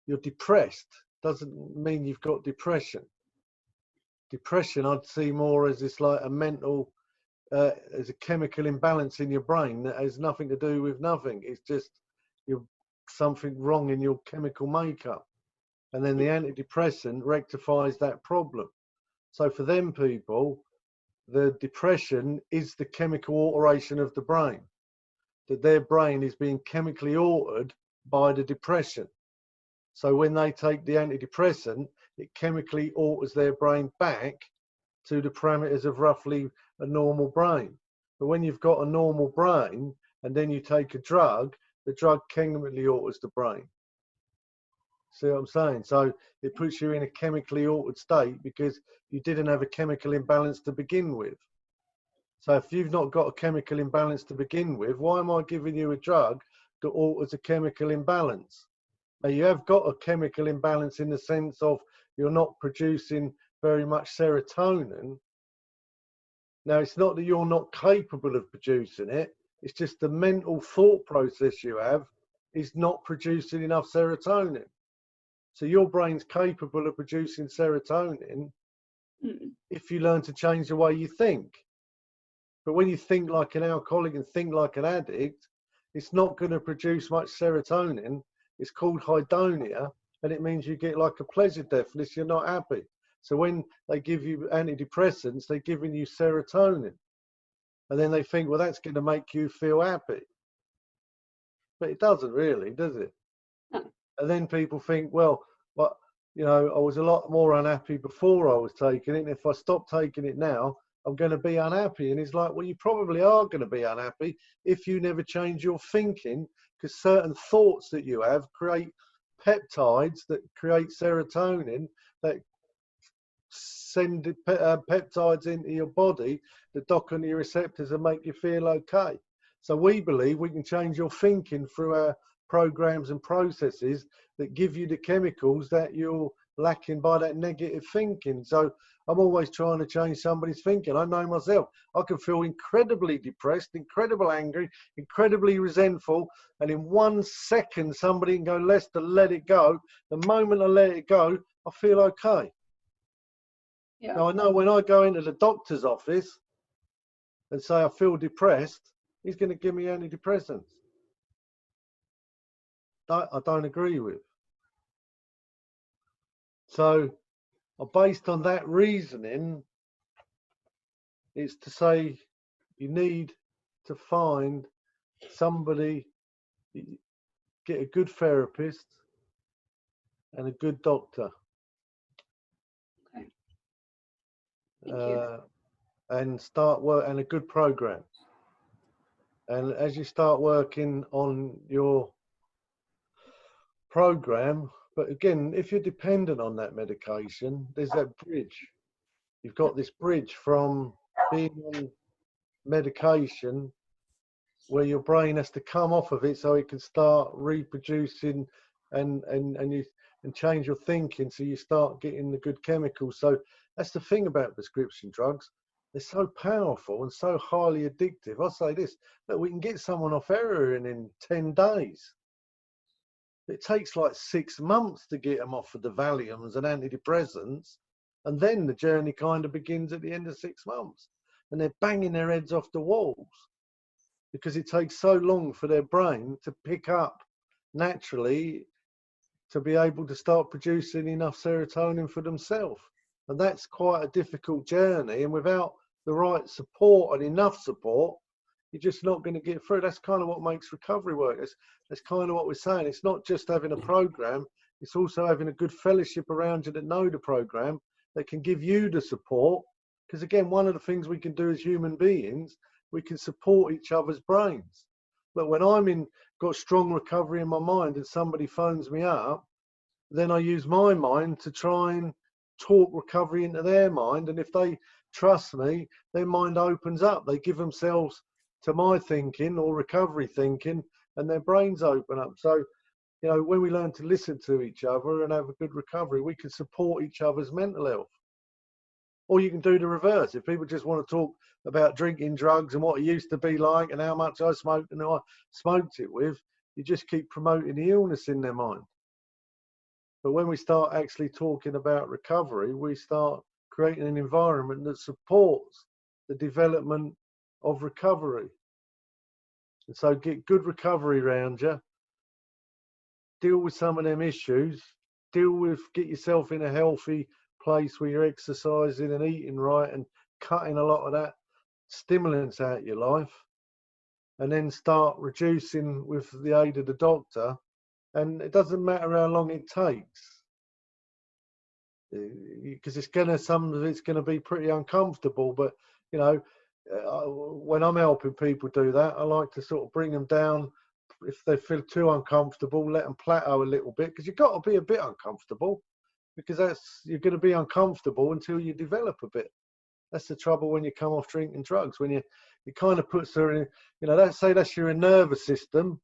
Speaker 2: you're depressed doesn't mean you've got depression. Depression, I'd see more as this like a mental, as a chemical imbalance in your brain that has nothing to do with nothing. It's just you're something wrong in your chemical makeup. And then the antidepressant rectifies that problem. So for them people, the depression is the chemical alteration of the brain, that their brain is being chemically altered by the depression. So when they take the antidepressant, it chemically alters their brain back to the parameters of roughly a normal brain. But when you've got a normal brain and then you take a drug, the drug chemically alters the brain. See what I'm saying? So it puts you in a chemically altered state because you didn't have a chemical imbalance to begin with. So if you've not got a chemical imbalance to begin with, why am I giving you a drug that alters a chemical imbalance? Now, you have got a chemical imbalance in the sense of you're not producing very much serotonin. Now, it's not that you're not capable of producing it. It's just the mental thought process you have is not producing enough serotonin. So your brain's capable of producing serotonin if you learn to change the way you think. But when you think like an alcoholic and think like an addict, it's not going to produce much serotonin. It's called hedonia, and it means you get like a pleasure deafness. You're not happy. So when they give you antidepressants, they're giving you serotonin. And then they think, well, that's going to make you feel happy. But it doesn't really, does it?
Speaker 5: No.
Speaker 2: And then people think, well, you know, I was a lot more unhappy before I was taking it. And if I stop taking it now, I'm going to be unhappy. And it's like, well, you probably are going to be unhappy if you never change your thinking, because certain thoughts that you have create peptides that create serotonin that send peptides into your body that dock on your receptors and make you feel okay. So we believe we can change your thinking through our programs and processes that give you the chemicals that you're lacking by that negative thinking. So I'm always trying to change somebody's thinking. I know myself, I can feel incredibly depressed, incredibly angry, incredibly resentful, and in 1 second somebody can go, Lester, let it go. The moment I let it go, I feel okay.
Speaker 5: Yeah.
Speaker 2: Now I know when I go into the doctor's office and say I feel depressed, he's going to give me antidepressants. That I don't agree with. So based on that reasoning, it's to say you need to find somebody, get a good therapist and a good doctor.
Speaker 5: Okay. Thank you.
Speaker 2: And start work and a good program. And as you start working on your program, but again, if you're dependent on that medication, there's that bridge. You've got this bridge from being on medication where your brain has to come off of it so it can start reproducing and change your thinking, so you start getting the good chemicals. So that's the thing about prescription drugs. They're so powerful and so highly addictive. I'll say this, that we can get someone off heroin in 10 days. It takes like 6 months to get them off of the Valiums and antidepressants, and then the journey kind of begins at the end of 6 months. And they're banging their heads off the walls because it takes so long for their brain to pick up naturally to be able to start producing enough serotonin for themselves. And that's quite a difficult journey. And without the right support and enough support, you're just not going to get through. That's kind of what makes recovery work. That's kind of what we're saying. It's not just having a program, it's also having a good fellowship around you that know the program, that can give you the support. Because again, one of the things we can do as human beings, we can support each other's brains. But when got strong recovery in my mind and somebody phones me up, then I use my mind to try and talk recovery into their mind. And if they trust me, their mind opens up. They give themselves to my thinking or recovery thinking, and their brains open up. So, you know, when we learn to listen to each other and have a good recovery, we can support each other's mental health. Or you can do the reverse. If people just want to talk about drinking drugs and what it used to be like and how much I smoked and who I smoked it with, you just keep promoting the illness in their mind. But when we start actually talking about recovery, we start creating an environment that supports the development of recovery. And so get good recovery around you, deal with some of them issues, get yourself in a healthy place where you're exercising and eating right and cutting a lot of that stimulants out of your life, and then start reducing with the aid of the doctor. And it doesn't matter how long it takes, because some of it's going to be pretty uncomfortable. But you know, when I'm helping people do that, I like to sort of bring them down. If they feel too uncomfortable, let them plateau a little bit, because you've got to be a bit uncomfortable, because you're going to be uncomfortable until you develop a bit. That's the trouble when you come off drinking drugs. When it kind of puts her in, let's say that's your nervous system,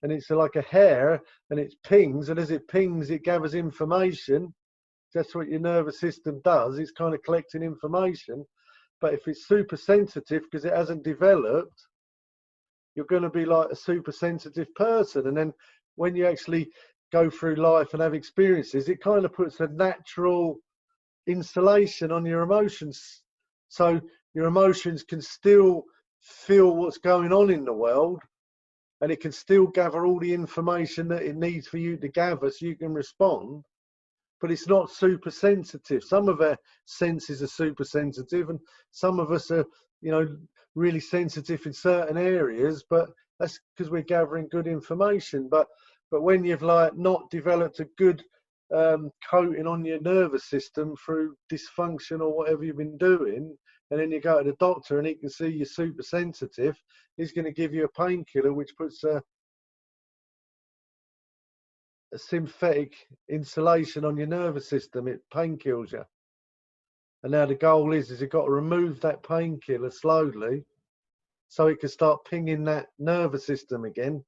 Speaker 2: and it's like a hair, and it pings, and as it pings, it gathers information. That's what your nervous system does. It's kind of collecting information. But if it's super sensitive because it hasn't developed, you're going to be like a super sensitive person. And then when you actually go through life and have experiences, it kind of puts a natural insulation on your emotions. So your emotions can still feel what's going on in the world, and it can still gather all the information that it needs for you to gather so you can respond. But it's not super sensitive. Some of our senses are super sensitive, and some of us are, really sensitive in certain areas, but that's because we're gathering good information. But when you've not developed a good coating on your nervous system through dysfunction or whatever you've been doing, and then you go to the doctor and he can see you're super sensitive, he's going to give you a painkiller which puts a synthetic insulation on your nervous system. It pain kills you. And now the goal is you've got to remove that painkiller slowly so it can start pinging that nervous system again.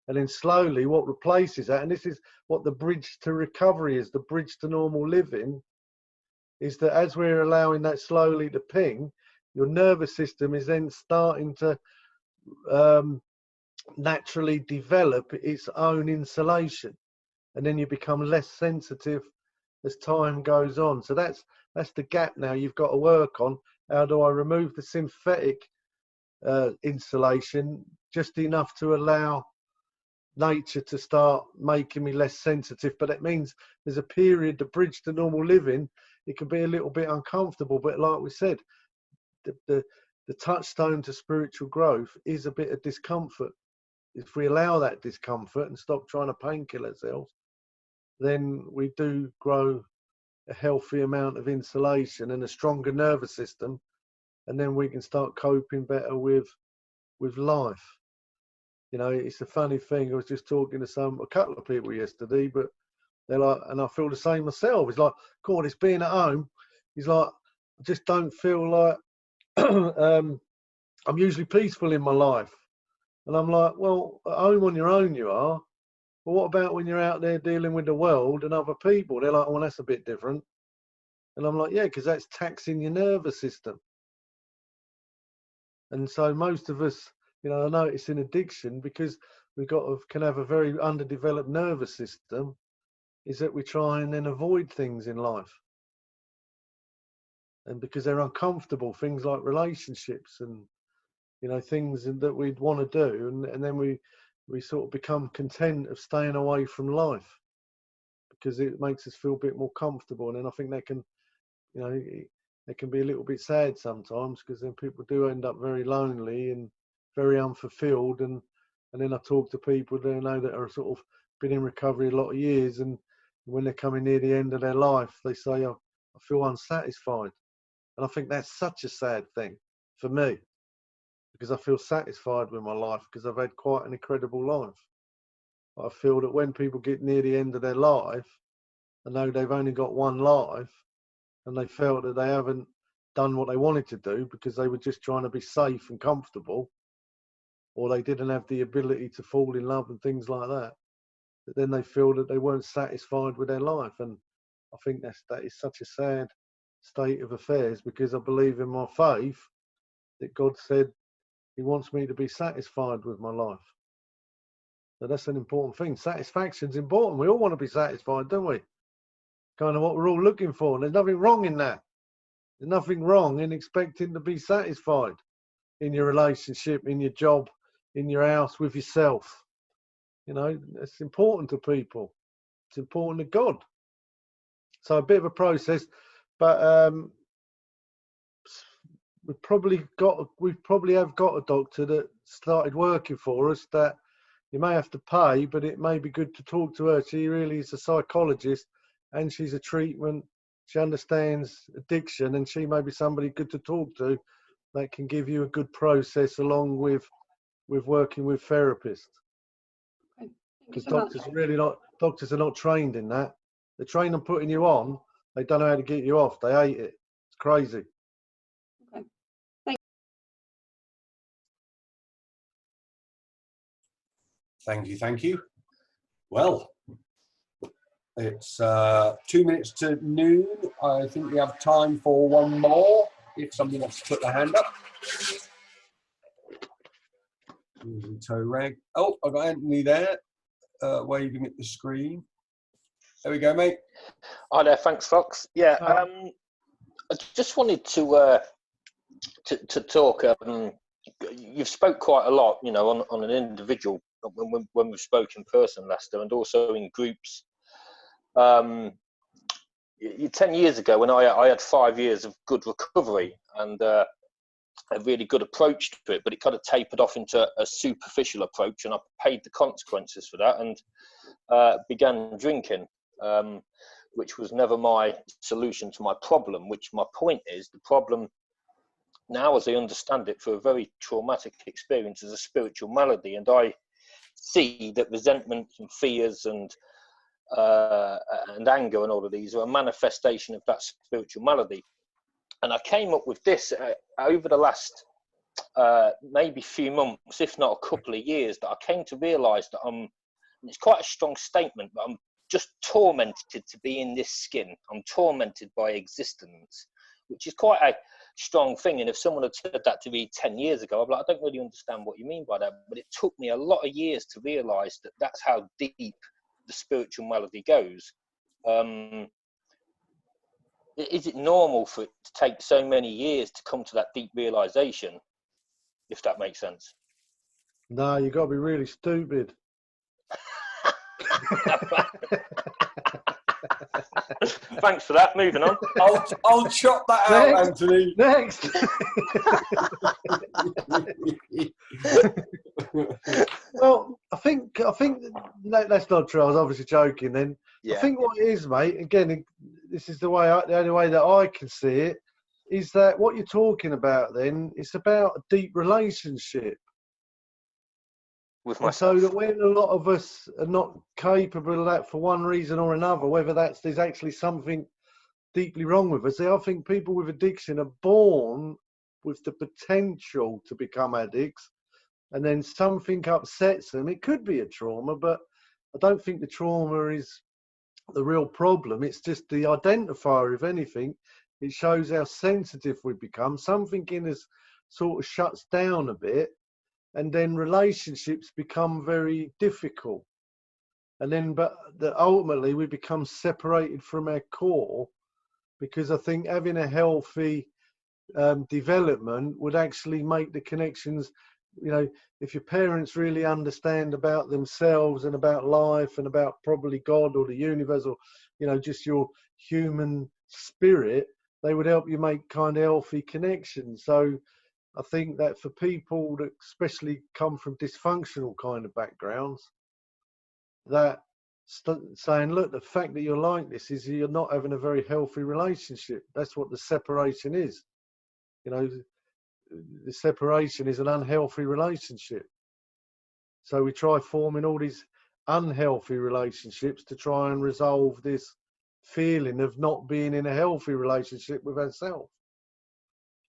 Speaker 2: And then slowly what replaces that, and this is what the bridge to recovery is, the bridge to normal living, is that as we're allowing that slowly to ping, your nervous system is then starting to naturally develop its own insulation. And then you become less sensitive as time goes on. So that's the gap now you've got to work on. How do I remove the synthetic insulation just enough to allow nature to start making me less sensitive? But it means there's a period, the bridge to normal living, it can be a little bit uncomfortable. But like we said, the touchstone to spiritual growth is a bit of discomfort. If we allow that discomfort and stop trying to painkill ourselves, then we do grow a healthy amount of insulation and a stronger nervous system, and then we can start coping better with life. It's a funny thing. I was just talking to a couple of people yesterday, but they're like, and I feel the same myself. It's like, God, it's being at home. He's like, I just don't feel like I'm usually peaceful in my life. And I'm like, well, at home on your own you are. But what about when you're out there dealing with the world and other people? They're like, well, that's a bit different. And I'm like, yeah, because that's taxing your nervous system. And so most of us, I notice in addiction, because can have a very underdeveloped nervous system, is that we try and then avoid things in life. And because they're uncomfortable, things like relationships and, things that we'd want to do. And then we sort of become content of staying away from life because it makes us feel a bit more comfortable. And then I think that can, they can be a little bit sad sometimes, because then people do end up very lonely and very unfulfilled. And then I talk to people that are sort of been in recovery a lot of years, and when they're coming near the end of their life, they say, I feel unsatisfied. And I think that's such a sad thing for me, because I feel satisfied with my life because I've had quite an incredible life. I feel that when people get near the end of their life, I know they've only got one life, and they felt that they haven't done what they wanted to do because they were just trying to be safe and comfortable, or they didn't have the ability to fall in love and things like that. But then they feel that they weren't satisfied with their life. And I think that is such a state of affairs, because I believe in my faith that God said he wants me to be satisfied with my life. So that's an important thing. Satisfaction's important. We all want to be satisfied, don't we? Kind of what we're all looking for. And there's nothing wrong in that. There's nothing wrong in expecting to be satisfied in your relationship, in your job, in your house, with yourself. You know, it's important to people. It's important to God. So a bit of a process, but we probably have got a doctor that started working for us that you may have to pay, but it may be good to talk to her. She really is a psychologist, and she's a treatment. She understands addiction, and she may be somebody good to talk to that can give you a good process along with working with therapists.
Speaker 5: Okay. Thank you
Speaker 2: Because
Speaker 5: so much.
Speaker 2: doctors are not trained in that. They're trained on putting you on. They don't know how to get you off. They hate it. It's crazy.
Speaker 5: Okay.
Speaker 1: Thank you. Well, it's 2 minutes to noon. I think we have time for one more, if somebody wants to put their hand up. Toe rag. Oh, I've got Anthony there, waving at the screen. There we go, mate.
Speaker 6: Hi there, thanks, Fox. Yeah, I just wanted to talk. You've spoke quite a lot, you know, on an individual when we've spoken in person, Lester, and also in groups. 10 years ago, when I had 5 years of good recovery and a really good approach to it, but it kind of tapered off into a superficial approach, and I paid the consequences for that and began drinking. Which was never my solution to my problem, which my point is the problem now, as I understand it, for a very traumatic experience, is a spiritual malady. And I see that resentment and fears and anger and all of these are a manifestation of that spiritual malady. And I came up with this over the last maybe few months, if not a couple of years, that I came to realise that it's quite a strong statement, but I'm just tormented to be in this skin. I'm tormented by existence, which is quite a strong thing. And if someone had said that to me 10 years ago, I'd be like, I don't really understand what you mean by that. But it took me a lot of years to realise that that's how deep the spiritual malady goes. Is it normal for it to take so many years to come to that deep realisation, if that makes sense?
Speaker 2: No, you've got to be really stupid.
Speaker 6: Thanks for that. Moving on.
Speaker 1: I'll chop that out, Anthony.
Speaker 2: Next. Well, I think that's not true. I was obviously joking then. Yeah. I think what it is, mate, again, this is the only way that I can see it, is that what you're talking about then, it's about a deep relationship.
Speaker 6: With myself.
Speaker 2: So that when a lot of us are not capable of that for one reason or another, whether there's actually something deeply wrong with us, I think people with addiction are born with the potential to become addicts, and then something upsets them. It could be a trauma, but I don't think the trauma is the real problem. It's just the identifier, if anything. It shows how sensitive we become. Something in us sort of shuts down a bit, and then relationships become very difficult. And then, but ultimately we become separated from our core, because I think having a healthy development would actually make the connections, you know, if your parents really understand about themselves and about life and about probably God or the universe, or, you know, just your human spirit, they would help you make kind of healthy connections. So I think that for people that especially come from dysfunctional kind of backgrounds, that saying, look, the fact that you're like this is you're not having a very healthy relationship. That's what the separation is. You know, the separation is an unhealthy relationship. So we try forming all these unhealthy relationships to try and resolve this feeling of not being in a healthy relationship with ourselves.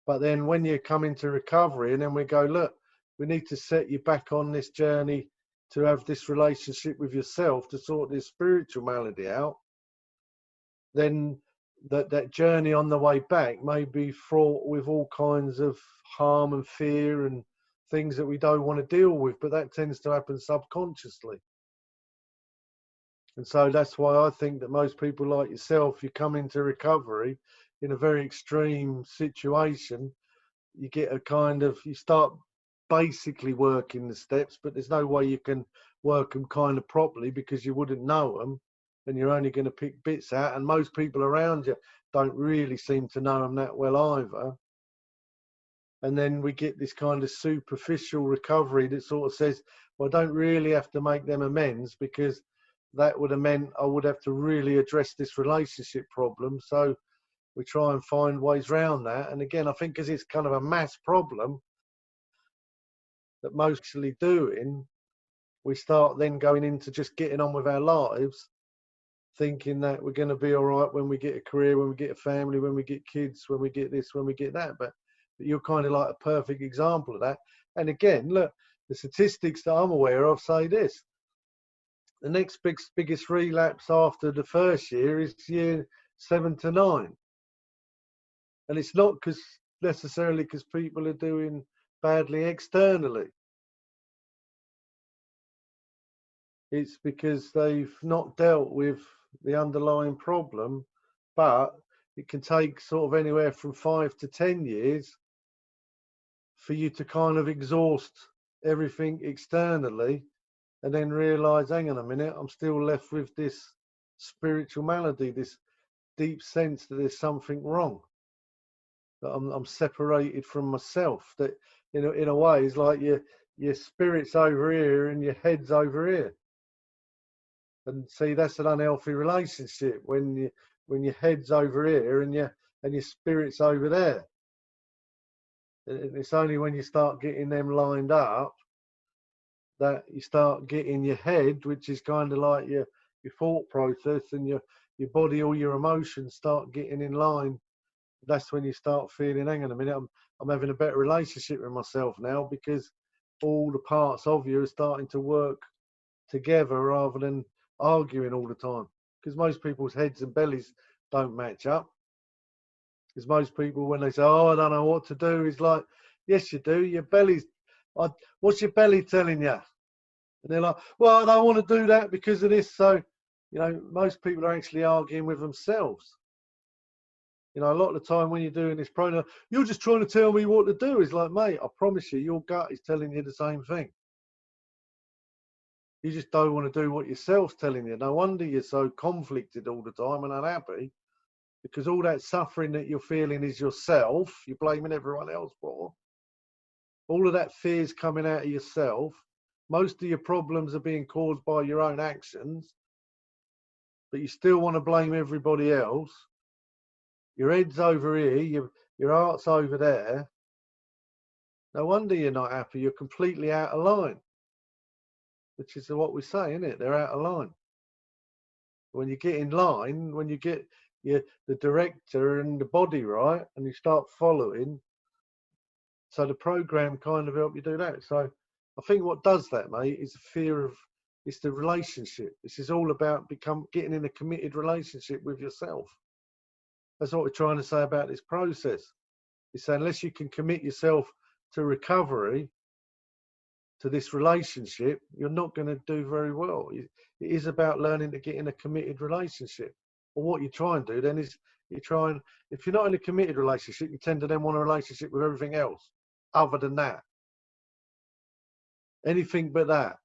Speaker 2: But then when you come into recovery and then we go, look, we need to set you back on this journey to have this relationship with yourself to sort this spiritual malady out, then that journey on the way back may be fraught with all kinds of harm and fear and things that we don't want to deal with, but that tends to happen subconsciously. And so that's why I think that most people like yourself, you come into recovery in a very extreme situation, you get a kind of, you start basically working the steps, but there's no way you can work them kind of properly because you wouldn't know them, and you're only going to pick bits out, and most people around you don't really seem to know them that well either. And then we get this kind of superficial recovery that sort of says, well, I don't really have to make them amends because that would have meant I would have to really address this relationship problem. So we try and find ways around that. And again, I think because it's kind of a mass problem that most actually doing, we start then going into just getting on with our lives, thinking that we're going to be all right when we get a career, when we get a family, when we get kids, when we get this, when we get that. But you're kind of like a perfect example of that. And again, look, the statistics that I'm aware of say this. The next biggest relapse after the first year is year 7 to 9. And it's not necessarily because people are doing badly externally. It's because they've not dealt with the underlying problem, but it can take sort of anywhere from 5 to 10 years for you to kind of exhaust everything externally and then realize, hang on a minute, I'm still left with this spiritual malady, this deep sense that there's something wrong, that I'm separated from myself, that in a way is like your spirit's over here and your head's over here. And see, that's an unhealthy relationship when your head's over here and your spirit's over there. And it's only when you start getting them lined up that you start getting your head, which is kind of like your thought process, and your body, all your emotions start getting in line. That's when you start feeling, hang on a minute, I'm having a better relationship with myself now because all the parts of you are starting to work together rather than arguing all the time. Because most people's heads and bellies don't match up. Because most people, when they say, oh, I don't know what to do, it's like, yes, you do. Your belly's, what's your belly telling you? And they're like, well, I don't want to do that because of this. So, most people are actually arguing with themselves. A lot of the time when you're doing this program, you're just trying to tell me what to do. It's like, mate, I promise you, your gut is telling you the same thing. You just don't want to do what yourself's telling you. No wonder you're so conflicted all the time and unhappy, because all that suffering that you're feeling is yourself. You're blaming everyone else for. All of that fear's coming out of yourself. Most of your problems are being caused by your own actions, but you still want to blame everybody else. Your head's over here, your heart's over there. No wonder you're not happy. You're completely out of line, which is what we say, isn't it? They're out of line. When you get in line, when you get the director and the body right, and you start following, so the program kind of help you do that. So I think what does that, mate, is the fear of, it's the relationship. This is all about getting in a committed relationship with yourself. That's what we're trying to say about this process. It's saying unless you can commit yourself to recovery, to this relationship, you're not going to do very well. It is about learning to get in a committed relationship. Well, what you try and do then is if you're not in a committed relationship, you tend to then want a relationship with everything else other than that. Anything but that.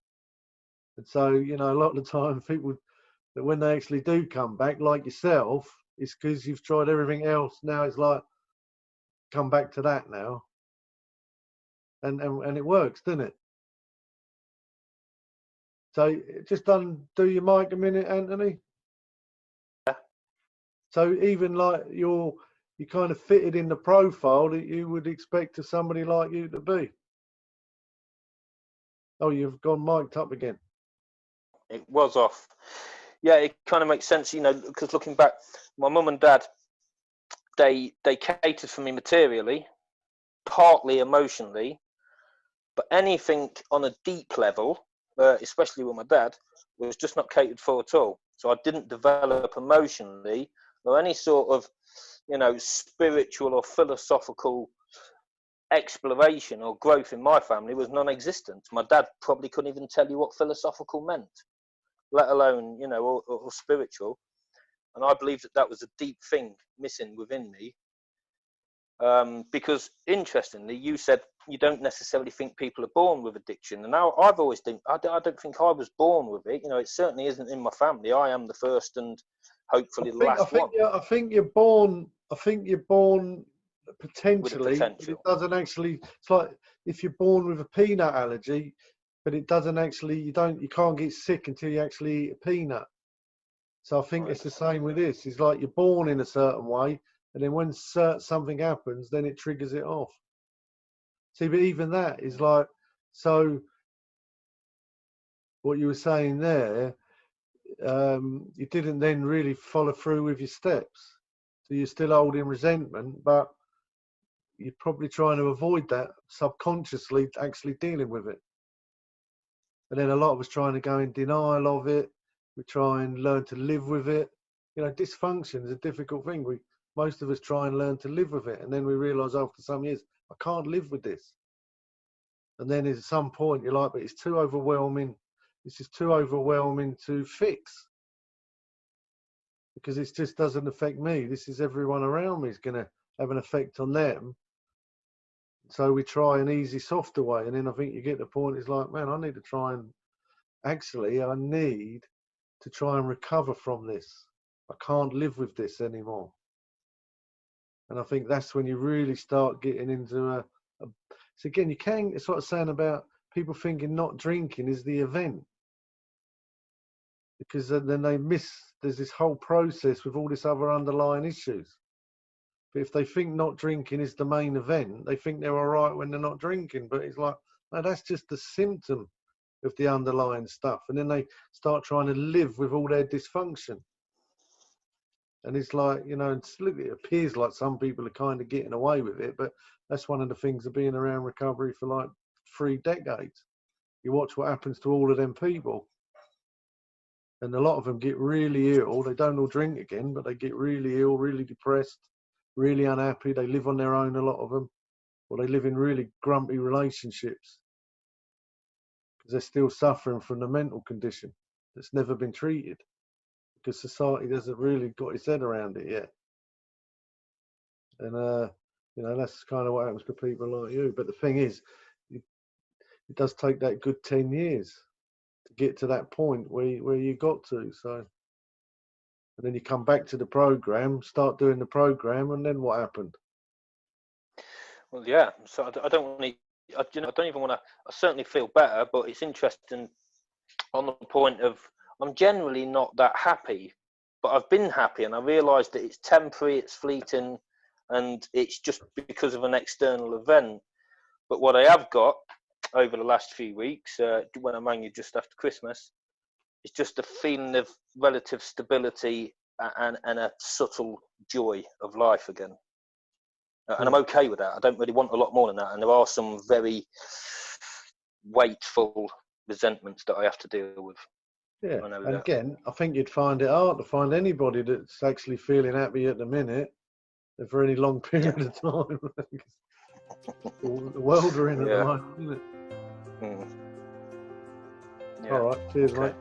Speaker 2: And so, a lot of the time people, that when they actually do come back, like yourself, it's because you've tried everything else. Now it's like, come back to that now. And it works, doesn't it? So just undo your mic a minute, Anthony.
Speaker 6: Yeah.
Speaker 2: So even like you kind of fitted in the profile that you would expect of somebody like you to be. Oh, you've gone mic'd up again.
Speaker 6: It was off. Yeah, it kind of makes sense, because looking back, my mum and dad, they catered for me materially, partly emotionally, but anything on a deep level, especially with my dad, was just not catered for at all. So I didn't develop emotionally or any sort of, you know, spiritual or philosophical exploration or growth in my family was non-existent. My dad probably couldn't even tell you what philosophical meant, let alone, you know, or spiritual. And I believe that was a deep thing missing within me. Because interestingly, you said you don't necessarily think people are born with addiction, and now I've always think I don't think I was born with it. You know, it certainly isn't in my family. I am the first and hopefully the last one.
Speaker 2: I think you're born. I think you're born potentially,
Speaker 6: with
Speaker 2: but it doesn't actually. It's like if you're born with a peanut allergy, but it doesn't actually. You can't get sick until you actually eat a peanut. So I think it's the same with this. It's like you're born in a certain way, and then when something happens, then it triggers it off. See, but even that is like, so what you were saying there, you didn't then really follow through with your steps. So you're still holding resentment, but you're probably trying to avoid that subconsciously, actually dealing with it. And then a lot of us trying to go in denial of it. We try and learn to live with it. You know, dysfunction is a difficult thing. Most of us try and learn to live with it, and then we realise after some years, I can't live with this. And then at some point you're like, but it's too overwhelming. This is too overwhelming to fix, because it just doesn't affect me. This is everyone around me is going to have an effect on them. So we try an easy, softer way, and then I think you get to the point. It's like, man, I need to try and I need to try and recover from this. I can't live with this anymore. And I think that's when you really start getting into so again, it's what I'm saying about people thinking not drinking is the event, because then they miss, there's this whole process with all this other underlying issues. But if they think not drinking is the main event, they think they're all right when they're not drinking. But it's like, no, that's just the symptom of the underlying stuff. And then they start trying to live with all their dysfunction. And it's like, you know, it appears like some people are kind of getting away with it, but that's one of the things of being around recovery for like 3 decades. You watch what happens to all of them people. And a lot of them get really ill. They don't all drink again, but they get really ill, really depressed, really unhappy. They live on their own, a lot of them, or they live in really grumpy relationships because they're still suffering from the mental condition that's never been treated, because society hasn't really got its head around it yet. And you know, that's kind of what happens to people like you. But the thing is, it does take that good 10 years to get to that point where you got to. So, and then you come back to the program, start doing the program, and then what happened?
Speaker 6: Well, yeah. So I don't want to. I don't even want to. I certainly feel better, but it's interesting on the point of I'm generally not that happy, but I've been happy, and I realised that it's temporary, it's fleeting, and it's just because of an external event. But what I have got over the last few weeks, when I rang you just after Christmas, is just a feeling of relative stability and a subtle joy of life again. And I'm okay with that. I don't really want a lot more than that. And there are some very weightful resentments that I have to deal with.
Speaker 2: Yeah, and again, I think you'd find it hard to find anybody that's actually feeling happy at the minute for any long period of time. The world we're in at the moment, isn't it?
Speaker 6: Yeah.
Speaker 2: All right, cheers, mate.